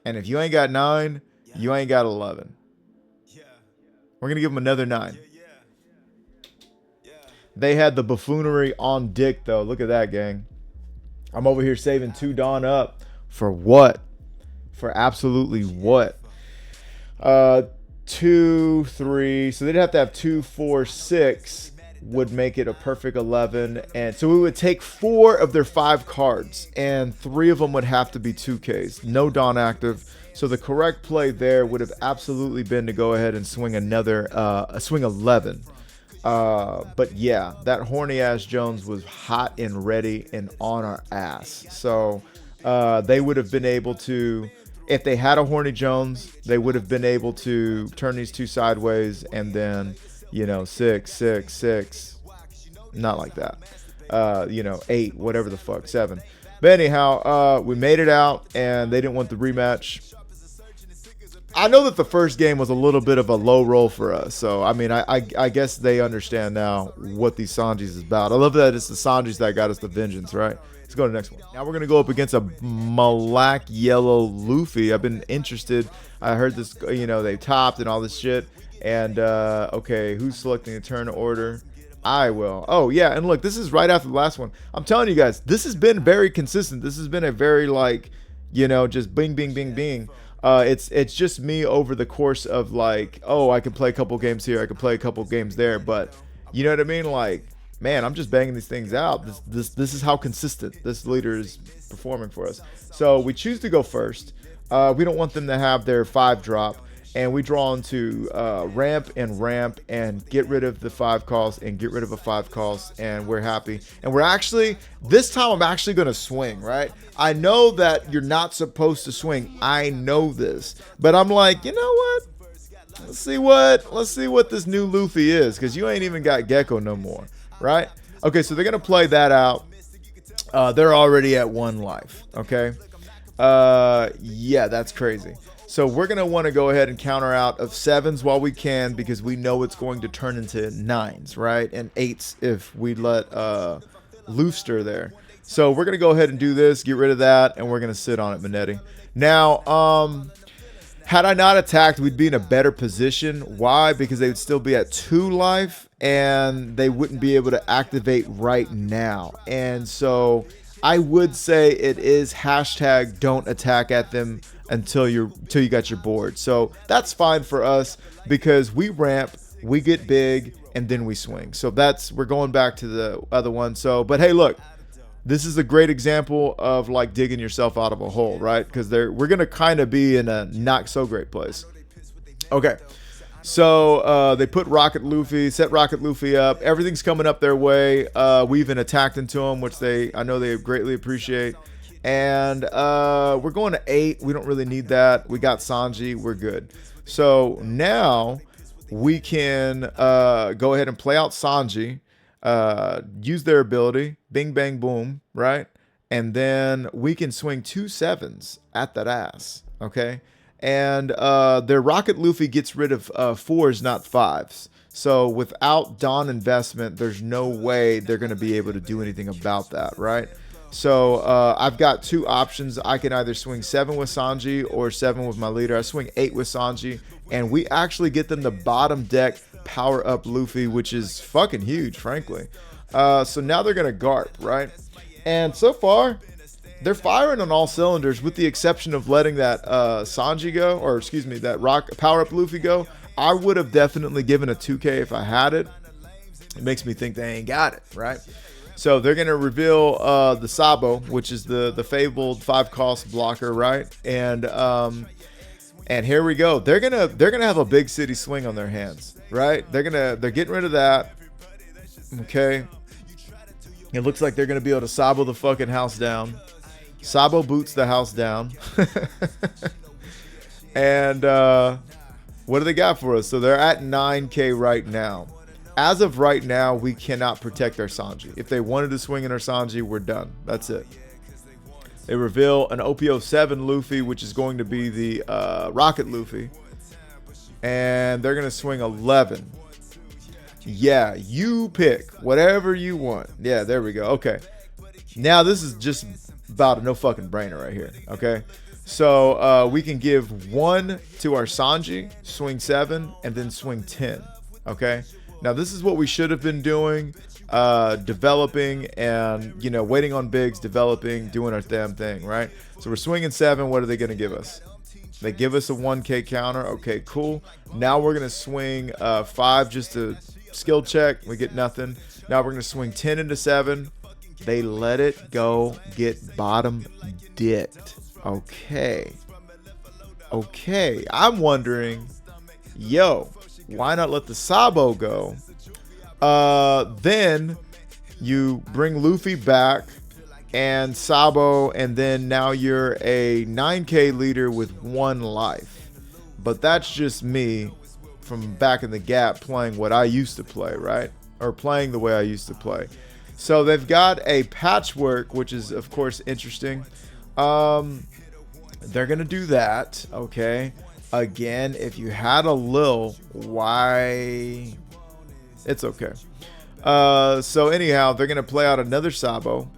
And if you ain't got 9, you ain't got 11. We're going to give them another 9. They had the buffoonery on dick, though. Look at that, gang. I'm over here saving 2 Dawn up. For what? For absolutely what? 2, 3. So they'd have to have 2, 4, 6. Would make it a perfect 11. And so we would take 4 of their 5 cards, and 3 of them would have to be 2Ks. No Dawn active. So the correct play there would have absolutely been to go ahead and swing another swing 11. But yeah, that horny ass Jones was hot and ready and on our ass. So they would have been able to, if they had a horny Jones, they would have been able to turn these 2 sideways and then, you know, 6, 6, 6. Not like that. You know, 8, whatever the fuck, 7. But anyhow, we made it out, and they didn't want the rematch. I know that the first game was a little bit of a low roll for us. So, I mean, I guess they understand now what these Sanjis is about. I love that it's the Sanjis that got us the vengeance, right? Let's go to the next one. Now we're going to go up against a black yellow Luffy. I've been interested. I heard this, you know, they topped and all this shit. And, okay, who's selecting the turn order? I will. Oh, yeah, and look, this is right after the last one. I'm telling you guys, this has been very consistent. This has been a very, like, you know, just bing, bing, bing, bing. It's just me over the course of, like, oh, I can play a couple games here, I can play a couple games there, but, you know what I mean? Like, man, I'm just banging these things out. This is how consistent this leader is performing for us. So we choose to go first. We don't want them to have their 5 drop. And we draw into ramp and get rid of the 5 calls and get rid of a 5 calls, and we're happy. And we're actually, this time I'm actually going to swing, right? I know that you're not supposed to swing. I know this. But I'm like, you know what? Let's see what this new Luffy is, because you ain't even got Gecko no more, right? Okay, so they're going to play that out. They're already at 1 life. Okay. Yeah, that's crazy. So we're going to want to go ahead and counter out of 7s while we can, because we know it's going to turn into 9s, right? And 8s if we let Looster there. So we're going to go ahead and do this, get rid of that, and we're going to sit on it, Minetti. Now, had I not attacked, we'd be in a better position. Why? Because they would still be at 2 life, and they wouldn't be able to activate right now. And so I would say it is hashtag don't attack at them until you got your board. So that's fine for us, because we ramp, we get big, and then we swing. So we're going back to the other one. So, but hey, look, this is a great example of like digging yourself out of a hole, right? Because we're gonna kind of be in a not so great place. Okay, so they put Rocket Luffy, set Rocket Luffy up. Everything's coming up their way. We even attacked into them, which I know they greatly appreciate. And we're going to 8. We don't really need that. We got Sanji. We're good. So now we can go ahead and play out Sanji. Use their ability, bing bang boom, right? And then we can swing 2 7s at that ass, okay? And their Rocket Luffy gets rid of 4s, not 5s. So without Dawn investment, there's no way they're going to be able to do anything about that, right? So I've got 2 options. I can either swing 7 with Sanji or 7 with my leader. I swing 8 with Sanji, and we actually get them the bottom deck power up Luffy, which is fucking huge, frankly. So now they're gonna Garp, right? And so far they're firing on all cylinders, with the exception of letting that Sanji go, or excuse me, that power up Luffy go. I would have definitely given a 2K if I had it. It makes me think they ain't got it, right? So they're gonna reveal the Sabo, which is the fabled 5-cost blocker, right? And here we go. They're gonna have a big city swing on their hands, right? They're getting rid of that. Okay. It looks like they're gonna be able to Sabo the fucking house down. Sabo boots the house down. And what do they got for us? So they're at 9K right now. As of right now, we cannot protect our Sanji. If they wanted to swing in our Sanji, we're done. That's it. They reveal an OPO7 Luffy, which is going to be the Rocket Luffy. And they're going to swing 11. Yeah, you pick whatever you want. Yeah, there we go. Okay. Now this is just about a no fucking brainer right here. Okay. So we can give 1 to our Sanji, swing 7, and then swing 10. Okay. Now this is what we should have been doing. Developing and, you know, waiting on bigs, developing, doing our damn thing, right? So we're swinging 7. What are they going to give us? They give us a 1K counter. Okay, cool. Now we're going to swing 5 just to skill check. We get nothing. Now we're going to swing 10 into 7. They let it go, get bottom dicked. Okay. Okay. I'm wondering, yo, why not let the Sabo go? Then you bring Luffy back and Sabo, and then now you're a 9K leader with 1 life. But that's just me from back in the gap playing what I used to play, right? Or playing the way I used to play. So they've got a patchwork, which is of course interesting. They're gonna do that, okay? Again, if you had a Lil, why? It's okay. So anyhow, they're gonna play out another Sabo,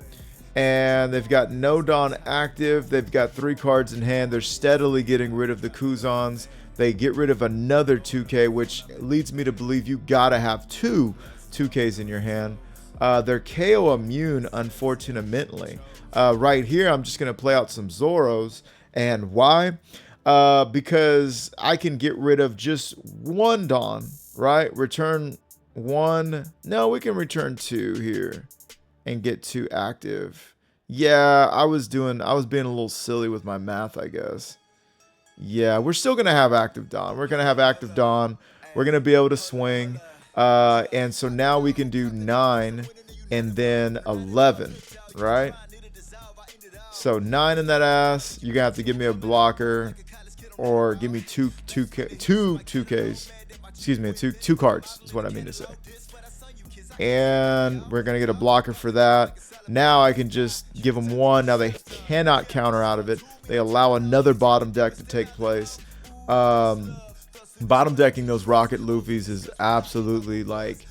and they've got no Dawn active. They've got 3 cards in hand. They're steadily getting rid of the Kuzans. They get rid of another 2K, which leads me to believe you gotta have 2 2Ks in your hand. They're KO immune, unfortunately. Right here, I'm just gonna play out some Zoros, and why? Because I can get rid of just 1 Dawn, right? Return 1. No, we can return 2 here and get 2 active. Yeah, I was being a little silly with my math, I guess. Yeah, we're still gonna have active Dawn. We're gonna have active Dawn. We're gonna be able to swing. And so now we can do 9 and then 11, right? So 9 in that ass. You're gonna have to give me a blocker, or give me two 2Ks. Excuse me, two cards is what I mean to say. And we're going to get a blocker for that. Now I can just give them one. Now they cannot counter out of it. They allow another bottom deck to take place. Bottom decking those Rocket Luffys is absolutely like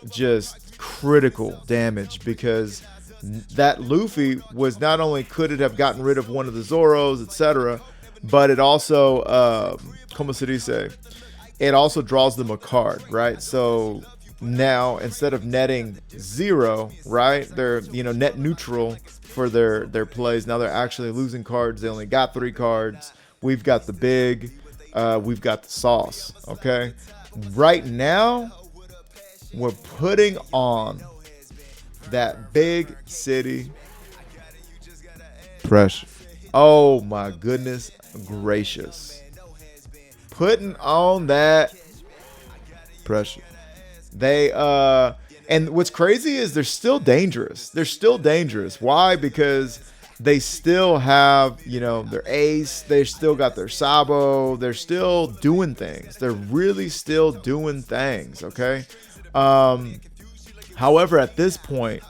just critical damage, because that Luffy was not only could it have gotten rid of one of the Zoros, etc., but it also, como se dice, it also draws them a card, right? So now instead of netting 0, right, they're net neutral for their plays. Now they're actually losing cards. They only got 3 cards. We've got the big, we've got the sauce. Okay, right now we're putting on that big city pressure. Oh my goodness gracious, putting on that pressure. They and what's crazy is they're still dangerous. They're still dangerous. Why? Because they still have, their ace. They still got their Sabo. They're still doing things. They're really still doing things. Okay. However, at this point,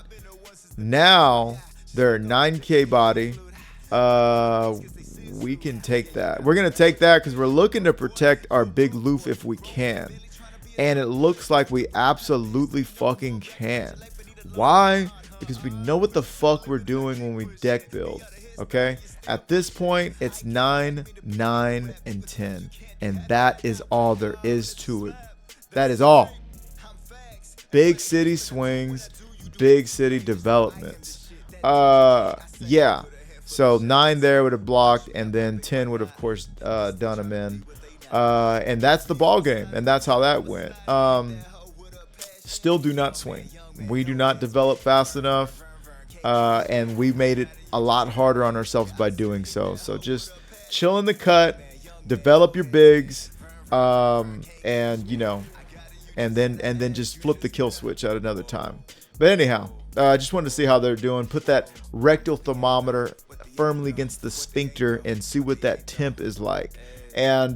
now they're 9K body. We can take that. We're gonna take that because we're looking to protect our big Luffy if we can. And it looks like we absolutely fucking can. Why? Because we know what the fuck we're doing when we deck build. Okay? At this point, it's 9, 9, and 10. And that is all there is to it. That is all. Big city swings, big city developments. Yeah. So 9 there would have blocked, and then 10 would, of course, done him in. And that's the ball game, and that's how that went. Still do not swing. We do not develop fast enough, and we made it a lot harder on ourselves by doing so. So just chill in the cut, develop your bigs, and then just flip the kill switch at another time. But anyhow, I just wanted to see how they're doing. Put that rectal thermometer firmly against the sphincter and see what that temp is like. And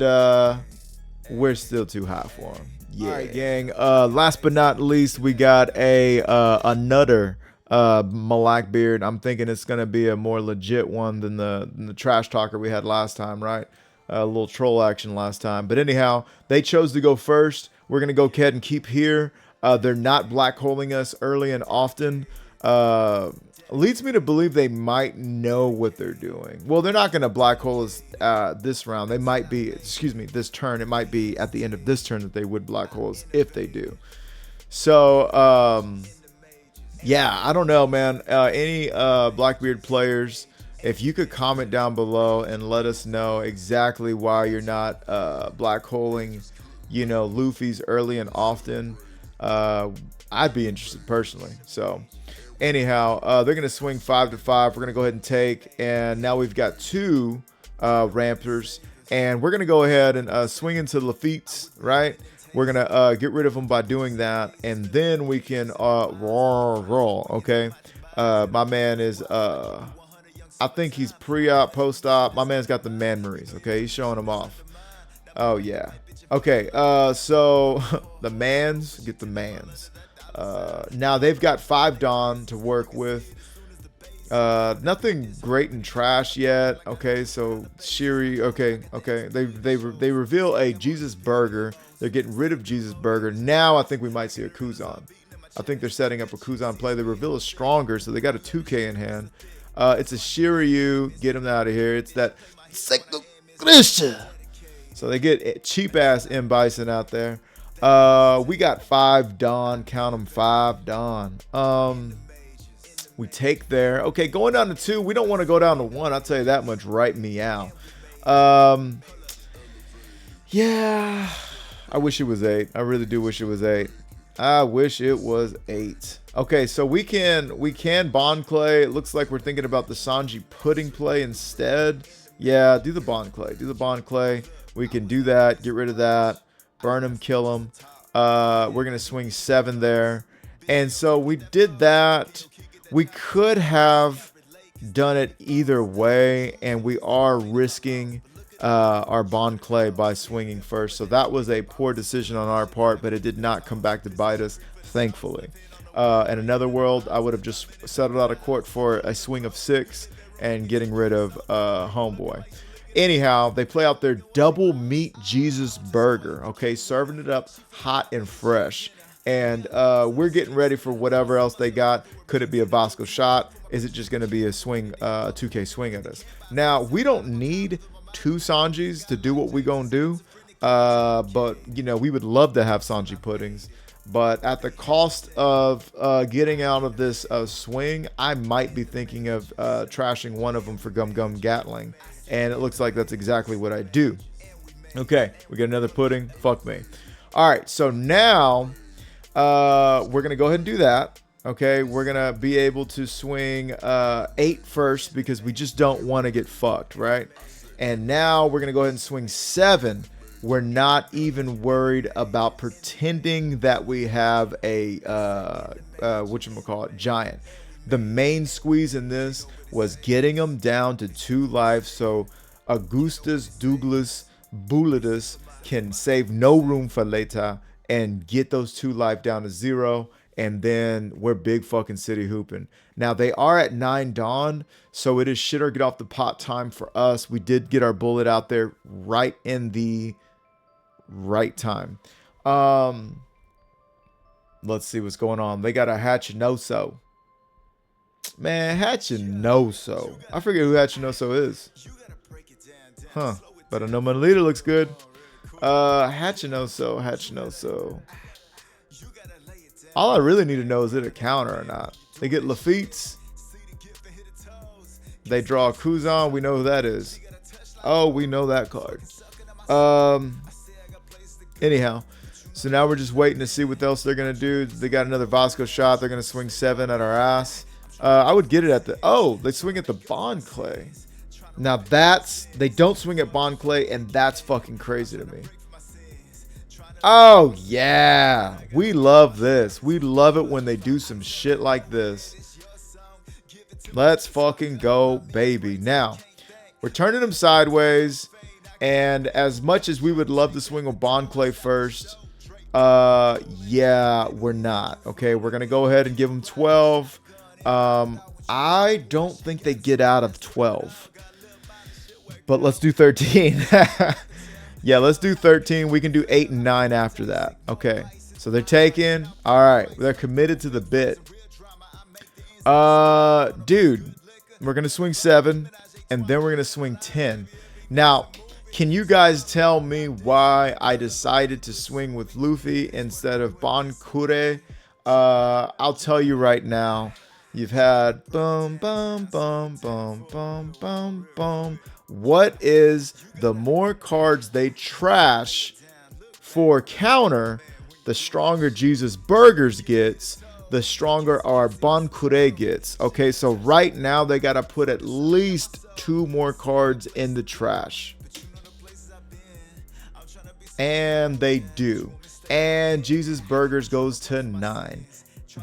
we're still too high for them. Yeah. All right, gang. Last but not least, we got another Blackbeard. I'm thinking it's gonna be a more legit one than the trash talker we had last time, right? A little troll action last time. But anyhow, they chose to go first. We're gonna go ahead and keep here. They're not black holing us early and often. Leads me to believe they might know what they're doing. Well, they're not going to black hole us this round. They might be, this turn. It might be at the end of this turn that they would black hole us if they do. So, yeah, I don't know, man. Any Blackbeard players, if you could comment down below and let us know exactly why you're not black holing, Luffy's early and often, I'd be interested personally. So anyhow, they're going to swing 5 to 5. We're going to go ahead and take. And now we've got 2 Rampers. And we're going to go ahead and swing into Lafitte's, right? We're going to get rid of them by doing that. And then we can roll, okay? My man is, I think he's pre-op, post-op. My man's got the man-maries, okay? He's showing them off. Oh, yeah. Okay, so the mans get the mans. Now they've got 5 Dawn to work with. Nothing great and trash yet. Okay, so Shiri. Okay. They reveal a Jesus Burger. They're getting rid of Jesus Burger. Now I think we might see a Kuzan. I think they're setting up a Kuzan play. They reveal a Stronger, so they got a 2K in hand. It's a Shiryu. Get him out of here. It's that Christian. So they get cheap ass M Bison out there. We got 5 Dawn. Count them, 5 Dawn. We take there. Okay, going down to 2. We don't want to go down to 1. I'll tell you that much. Right meow. Yeah. I wish it was 8. I really do wish it was 8. I wish it was 8. Okay, so we can Bond Clay. It looks like we're thinking about the Sanji Pudding play instead. Yeah, do the Bond Clay. Do the Bond Clay. We can do that. Get rid of that. Burn him, kill him. We're going to swing 7 there. And so we did that. We could have done it either way, and we are risking our Bon Clay by swinging first. So that was a poor decision on our part, but it did not come back to bite us, thankfully. In another world, I would have just settled out of court for a swing of 6 and getting rid of Homeboy. Anyhow, they play out their double meat Jesus burger, okay, serving it up hot and fresh. And we're getting ready for whatever else they got. Could it be a Bosco shot? Is it just going to be a swing, 2K swing at us? Now, we don't need 2 Sanjis to do what we going to do. But, you know, we would love to have Sanji puddings. But at the cost of getting out of this swing, I might be thinking of trashing one of them for Gum Gum Gatling. And it looks like that's exactly what I do. Okay, we get another pudding. Fuck me. All right, so now we're going to go ahead and do that. Okay, we're going to be able to swing 8 first because we just don't want to get fucked, right? And now we're going to go ahead and swing 7. We're not even worried about pretending that we have a, giant. The main squeeze in this was getting them down to 2 lives so Augustus Douglas Bulitus can save no room for later and get those 2 life down to 0. And then we're big fucking city hooping. Now they are at 9 dawn, so it is shit or get off the pot time for us. We did get our bullet out there right in the right time. Let's see what's going on. They got a Hachinoso. Man, Hachinoso. I forget who Hachinoso is. Huh. But I know Manolita looks good. Hachinoso. All I really need to know is it a counter or not. They get Lafitte's. They draw a Kuzan. We know who that is. Oh, we know that card. Anyhow, so now we're just waiting to see what else they're going to do. They got another Vasco shot. They're going to swing 7 at our ass. I would get it at the... Oh, they swing at the Bon Clay. Now that's... They don't swing at Bon Clay, and that's fucking crazy to me. Oh, yeah. We love this. We love it when they do some shit like this. Let's fucking go, baby. Now, we're turning them sideways. And as much as we would love to swing with Bon Clay first, yeah, we're not. Okay, we're going to go ahead and give them 12. I don't think they get out of 12. But let's do 13. Yeah, let's do 13. We can do 8 and 9 after that. Okay, so they're taking. All right, they're committed to the bit. Dude, we're going to swing 7, and then we're going to swing 10. Now, can you guys tell me why I decided to swing with Luffy instead of Bon Kure? I'll tell you right now. You've had boom, boom, boom, boom, boom, boom, boom. What is the more cards they trash for counter, the stronger Jesus Burgers gets, the stronger our Bon Kure gets. Okay, so right now they got to put at least 2 more cards in the trash. And they do. And Jesus Burgers goes to 9.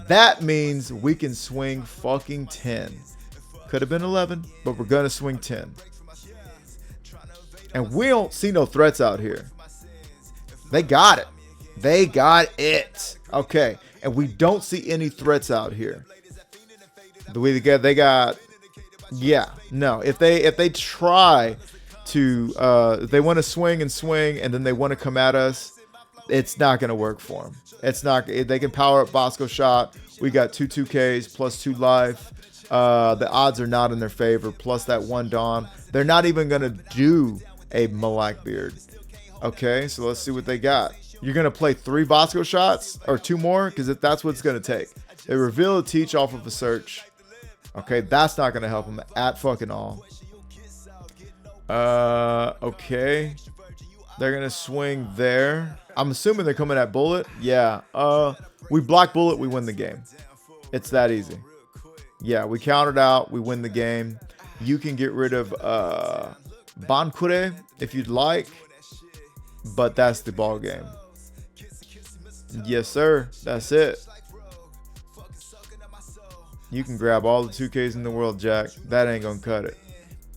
That means we can swing fucking 10. Could have been 11, but we're going to swing 10. And we don't see no threats out here. They got it. They got it. Okay. And we don't see any threats out here. The way they got, yeah, no. If they try to, if they want to swing and then they want to come at us, it's not going to work for them. It's not. They can power up Bosco shot. We got 2 2Ks plus 2 life. The odds are not in their favor. Plus that 1 Dawn. They're not even going to do a Malak Beard. Okay, so let's see what they got. You're going to play 3 Bosco shots or 2 more? Because if that's what it's going to take. They reveal a teach off of a search. Okay, that's not going to help them at fucking all. Okay. They're going to swing there. I'm assuming they're coming at bullet. Yeah. We block bullet, we win the game. It's that easy. Yeah, we countered out, we win the game. You can get rid of Bon Kure if you'd like, but that's the ball game. Yes, sir. That's it. You can grab all the 2Ks in the world, Jack. That ain't gonna cut it.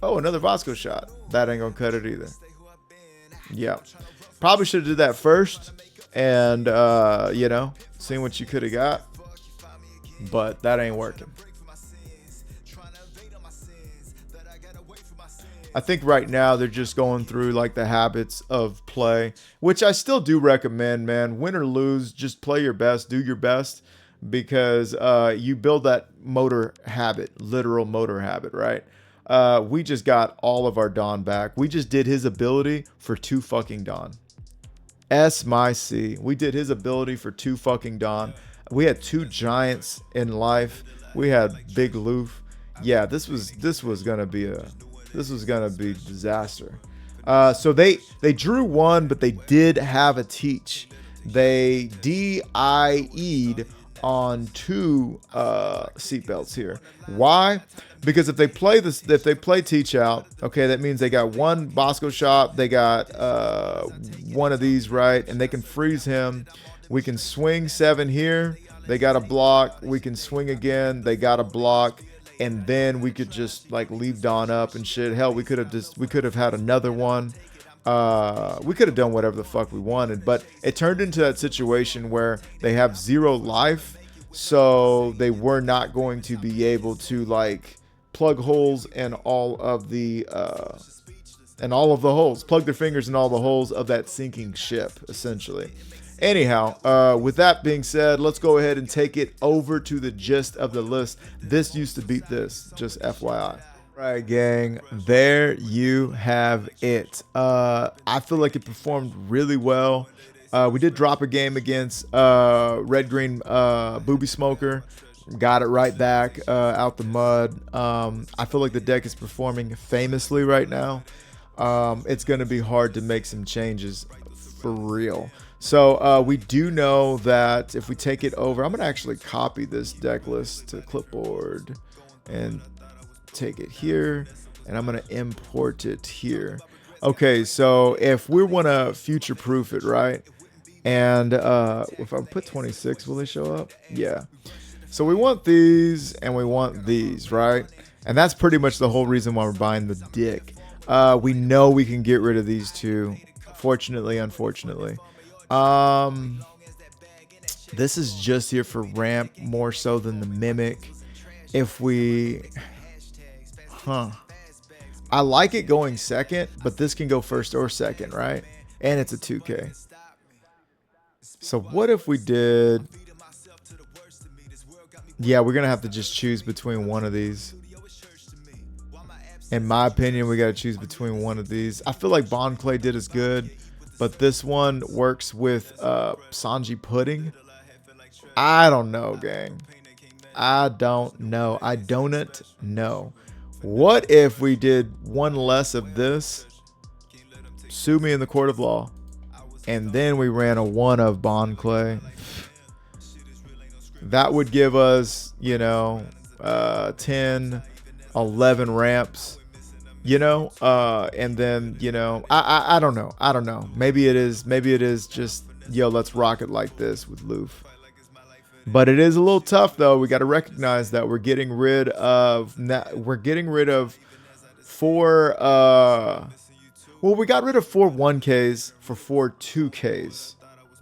Oh, another Vasco shot. That ain't gonna cut it either. Yeah. Probably should have did that first and, you know, seeing what you could have got. But that ain't working. I think right now they're just going through like the habits of play, which I still do recommend, man. Win or lose, just play your best, do your best, because you build that motor habit, literal motor habit, right? We just got all of our Dawn back. We just did his ability for 2 fucking Dawn. S my C. We did his ability for 2 fucking Dawn. We had 2 giants in life. We had Big Luffy. Yeah, this was gonna be disaster. So they drew 1, but they did have a teach. They DIE'd on 2 seatbelts here. Why? Because if they play teach out, okay, that means they got 1 Bosco shot, they got 1 of these, right, and they can freeze him. We can swing 7 here. They got a block. We can swing again. They got a block. And then we could just like leave Dawn up and shit. Hell, we could have had another one. We could have done whatever the fuck we wanted, but it turned into that situation where they have 0 life, so they were not going to be able to like plug holes in all of the holes, plug their fingers in all the holes of that sinking ship, essentially. Anyhow, with that being said, let's go ahead and take it over to the gist of the list. This used to beat this, just FYI. Right, gang, there you have it. I feel like it performed really well. We did drop a game against Red Green Boobie Smoker. Got it right back out the mud. I feel like the deck is performing famously right now. It's going to be hard to make some changes for real. So we do know that if we take it over, I'm going to actually copy this deck list to clipboard and take it here, and I'm going to import it here. Okay, so if we want to future-proof it, right, and if I put 26, will they show up? Yeah. So we want these, and we want these, right? And that's pretty much the whole reason why we're buying the dick. We know we can get rid of these 2, fortunately, unfortunately. This is just here for ramp more so than the mimic. If we, I like it going second, but this can go first or second, right? And it's a 2K. So what if we did, yeah, we're gonna have to just choose between one of these. In my opinion, we gotta choose between one of these. I feel like Bond Clay did as good, but this one works with Sanji Pudding. I don't know, gang. I don't know. I don't know. What if we did 1 less of this? Sue me in the court of law. And then we ran a 1 of Bond Clay. That would give us, you know, 10, 11 ramps. You know, and then, you know, I don't know. I don't know. Maybe it is just, yo, let's rock it like this with Luffy. But it is a little tough, though. We got to recognize that we're getting rid of 4, well, we got rid of 4 1Ks for 4 2Ks,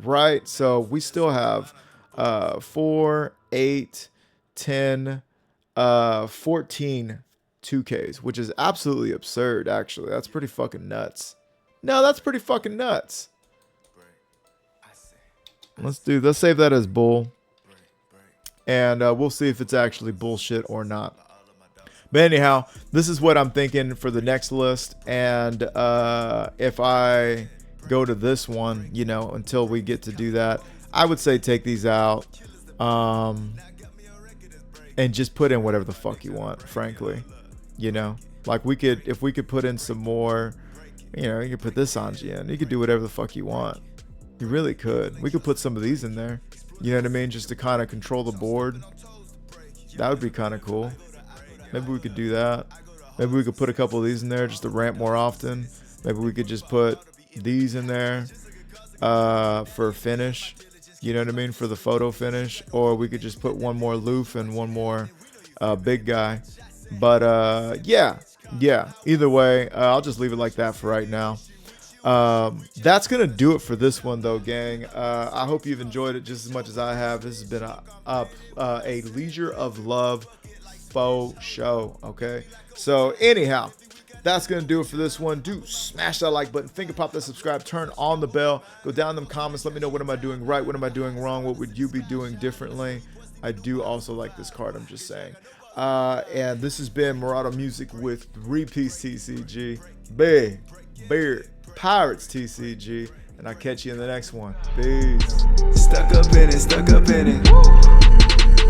right? So we still have 4, 8, 10, 14 2Ks, which is absolutely absurd, actually. That's pretty fucking nuts. No, that's pretty fucking nuts. Let's save that as bull. And we'll see if it's actually bullshit or not. But anyhow, this is what I'm thinking for the next list. And if I go to this one, you know, until we get to do that, I would say take these out. And just put in whatever the fuck you want, frankly. You know, like if we could put in some more, you know, you could put this Sanji in. You could do whatever the fuck you want. You really could. We could put some of these in there. You know what I mean? Just to kind of control the board. That would be kind of cool. Maybe we could do that. Maybe we could put a couple of these in there just to ramp more often. Maybe we could just put these in there for finish. You know what I mean? For the photo finish. Or we could just put 1 more Luffy and 1 more big guy. But yeah. Either way, I'll just leave it like that for right now. That's gonna do it for this one though, gang. I hope you've enjoyed it just as much as I have. This has been a Leisure of Love faux show. Okay, so anyhow, that's gonna do it for this one. Do smash that like button, finger pop that subscribe, turn on the bell, go down in them comments, let me know what am I doing right, what am I doing wrong, what would you be doing differently. I do also like this card, I'm just saying. And this has been Marauder Music with 3-Piece TCG, Big Beard Pirates TCG, and I'll catch you in the next one. Peace.
Stuck up in it, stuck up in it.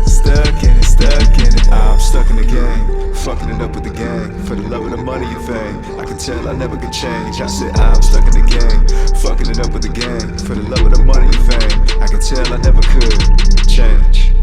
Stuck in it, stuck in it. I'm stuck in the game, fucking it up with the gang. For the love of the money and fame, I can tell I never could change. I said I'm stuck in the game, fucking it up with the gang. For the love of the money and fame, I can tell I never could change.